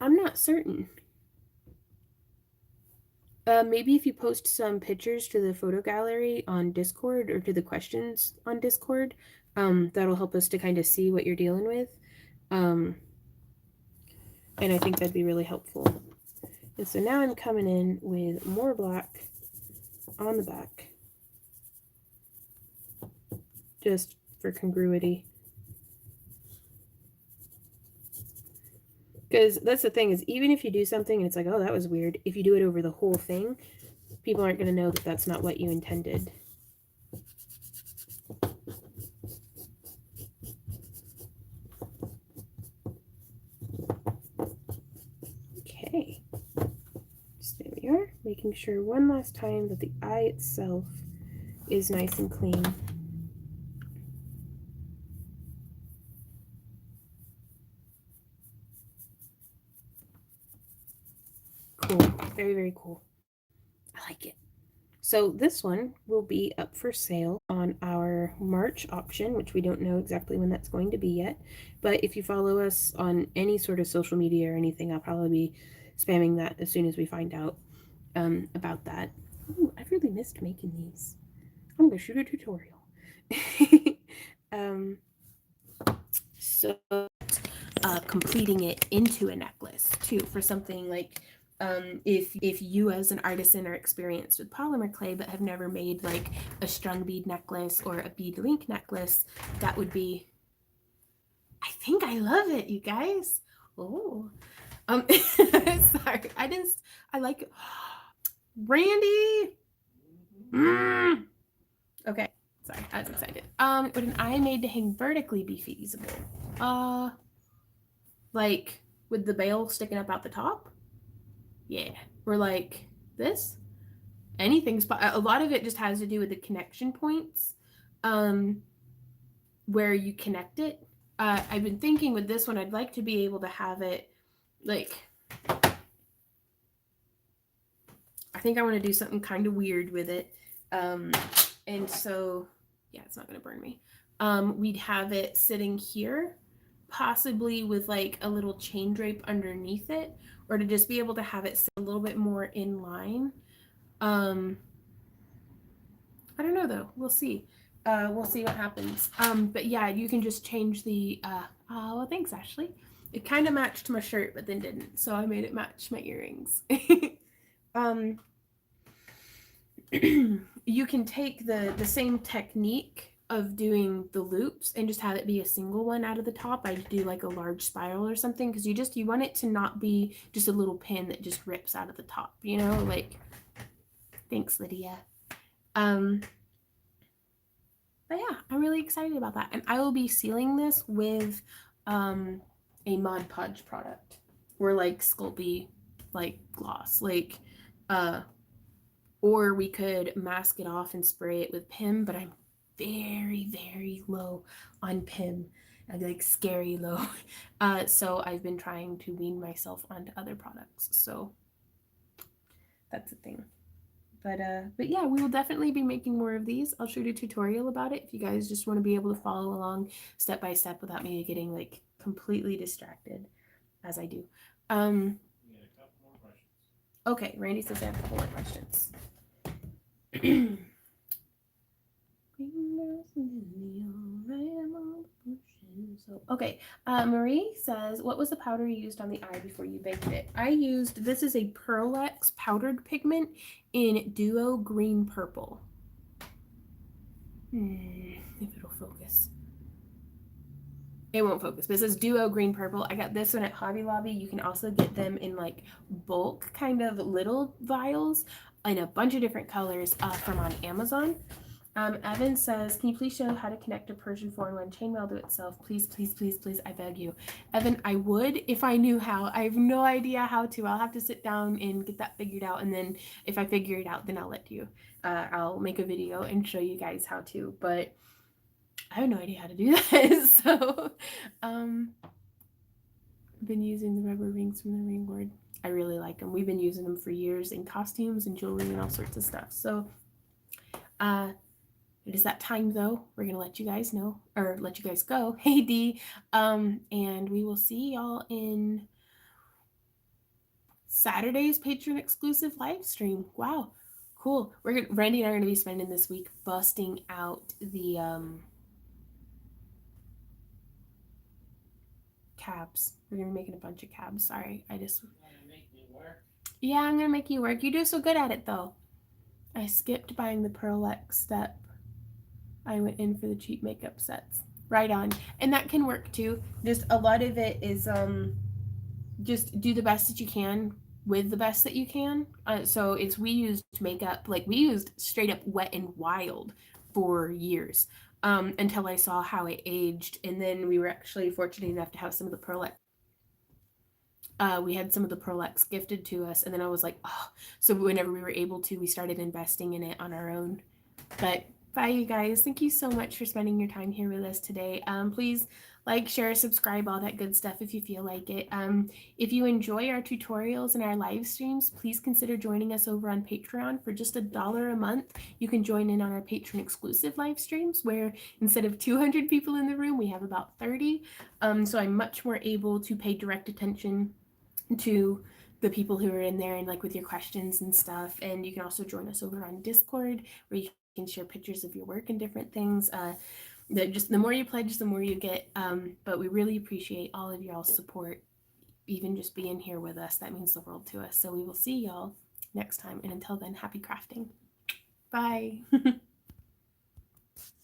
not certain. Maybe if you post some pictures to the photo gallery on Discord or to the questions on Discord, that'll help us to kind of see what you're dealing with. And I think that'd be really helpful. And so now I'm coming in with more black on the back, just for congruity. Because that's the thing, is even if you do something and it's like, oh, that was weird, if you do it over the whole thing, people aren't going to know that that's not what you intended. Okay. So there we are, making sure one last time that the eye itself is nice and clean. Cool. Very, very cool. I like it. So this one will be up for sale on our March auction, which we don't know exactly when that's going to be yet. But if you follow us on any sort of social media or anything, I'll probably be spamming that as soon as we find out about that. Ooh, I've really missed making these. I'm going to shoot a tutorial. So completing it into a necklace too, for something like if you as an artisan are experienced with polymer clay but have never made like a strung bead necklace or a bead link necklace, that would be, I think I love it, you guys. Oh, sorry, I like it. Randy. Okay, sorry, I was excited. Would an eye made to hang vertically be feasible? Like with the bail sticking up out the top? Yeah. Or like this? Anything's a lot of it just has to do with the connection points, where you connect it. I've been thinking with this one, I'd like to be able to have it like, I think I want to do something kind of weird with it. And so, yeah, it's not going to burn me. We'd have it sitting here, possibly with like a little chain drape underneath it, or to just be able to have it sit a little bit more in line. I don't know though. We'll see. We'll see what happens. But yeah, you can just change the. Oh, well, thanks, Ashley. It kind of matched my shirt, but then didn't, so I made it match my earrings. You can take the same technique of doing the loops and just have it be a single one out of the top. I do like a large spiral or something, because you want it to not be just a little pin that just rips out of the top, you know, like, thanks, Lydia. But yeah, I'm really excited about that. And I will be sealing this with a Mod Podge product, or like Sculpting like gloss, like or we could mask it off and spray it with PIM, but I'm very, very low on PIM. I'm like scary low. So I've been trying to wean myself onto other products. So that's the thing. But yeah, we will definitely be making more of these. I'll shoot a tutorial about it if you guys just want to be able to follow along step by step without me getting like completely distracted as I do. We got a couple more questions. Okay, Randy says I have a couple more questions. So, okay, Marie says, what was the powder you used on the eye before you baked it? I used, this is a Pearl-X powdered pigment in Duo Green Purple. If it'll focus. It won't focus, but it says Duo Green Purple. I got this one at Hobby Lobby. You can also get them in like bulk kind of little vials in a bunch of different colors from on Amazon. Evan says, can you please show how to connect a Persian 4-in-1 chainmail to itself? Please, please, please, please, I beg you. Evan, I would if I knew how. I have no idea how to. I'll have to sit down and get that figured out. And then if I figure it out, then I'll let you. I'll make a video and show you guys how to. But I have no idea how to do that. So, I've been using the rubber rings from the ring board. I really like them. We've been using them for years in costumes and jewelry and all sorts of stuff. So, it is that time though. We're gonna let you guys know, or let you guys go. Hey D, and we will see y'all in Saturday's patron exclusive live stream. Wow, cool. Randy and I are gonna be spending this week busting out the cabs. We're gonna be making a bunch of cabs. Sorry, You wanna make me work? Yeah, I'm gonna make you work. You do so good at it though. I skipped buying the Pearl-X step. I went in for the cheap makeup sets. Right on. And that can work too. Just a lot of it is just do the best that you can with the best that you can. So we used makeup, like we used straight up Wet and Wild for years until I saw how it aged. And then we were actually fortunate enough to have some of the Pearl-X. We had some of the Pearl-X gifted to us. And then I was like, oh. So whenever we were able to, we started investing in it on our own. But bye, you guys. Thank you so much for spending your time here with us today. Please like, share, subscribe, all that good stuff if you feel like it. If you enjoy our tutorials and our live streams, please consider joining us over on Patreon for just $1 a month. You can join in on our patron exclusive live streams where instead of 200 people in the room, we have about 30. So I'm much more able to pay direct attention to the people who are in there and like with your questions and stuff. And you can also join us over on Discord where you can share pictures of your work and different things. The more you pledge, the more you get. But we really appreciate all of y'all's support, even just being here with us. That means the world to us. So we will see y'all next time. And until then, happy crafting. Bye.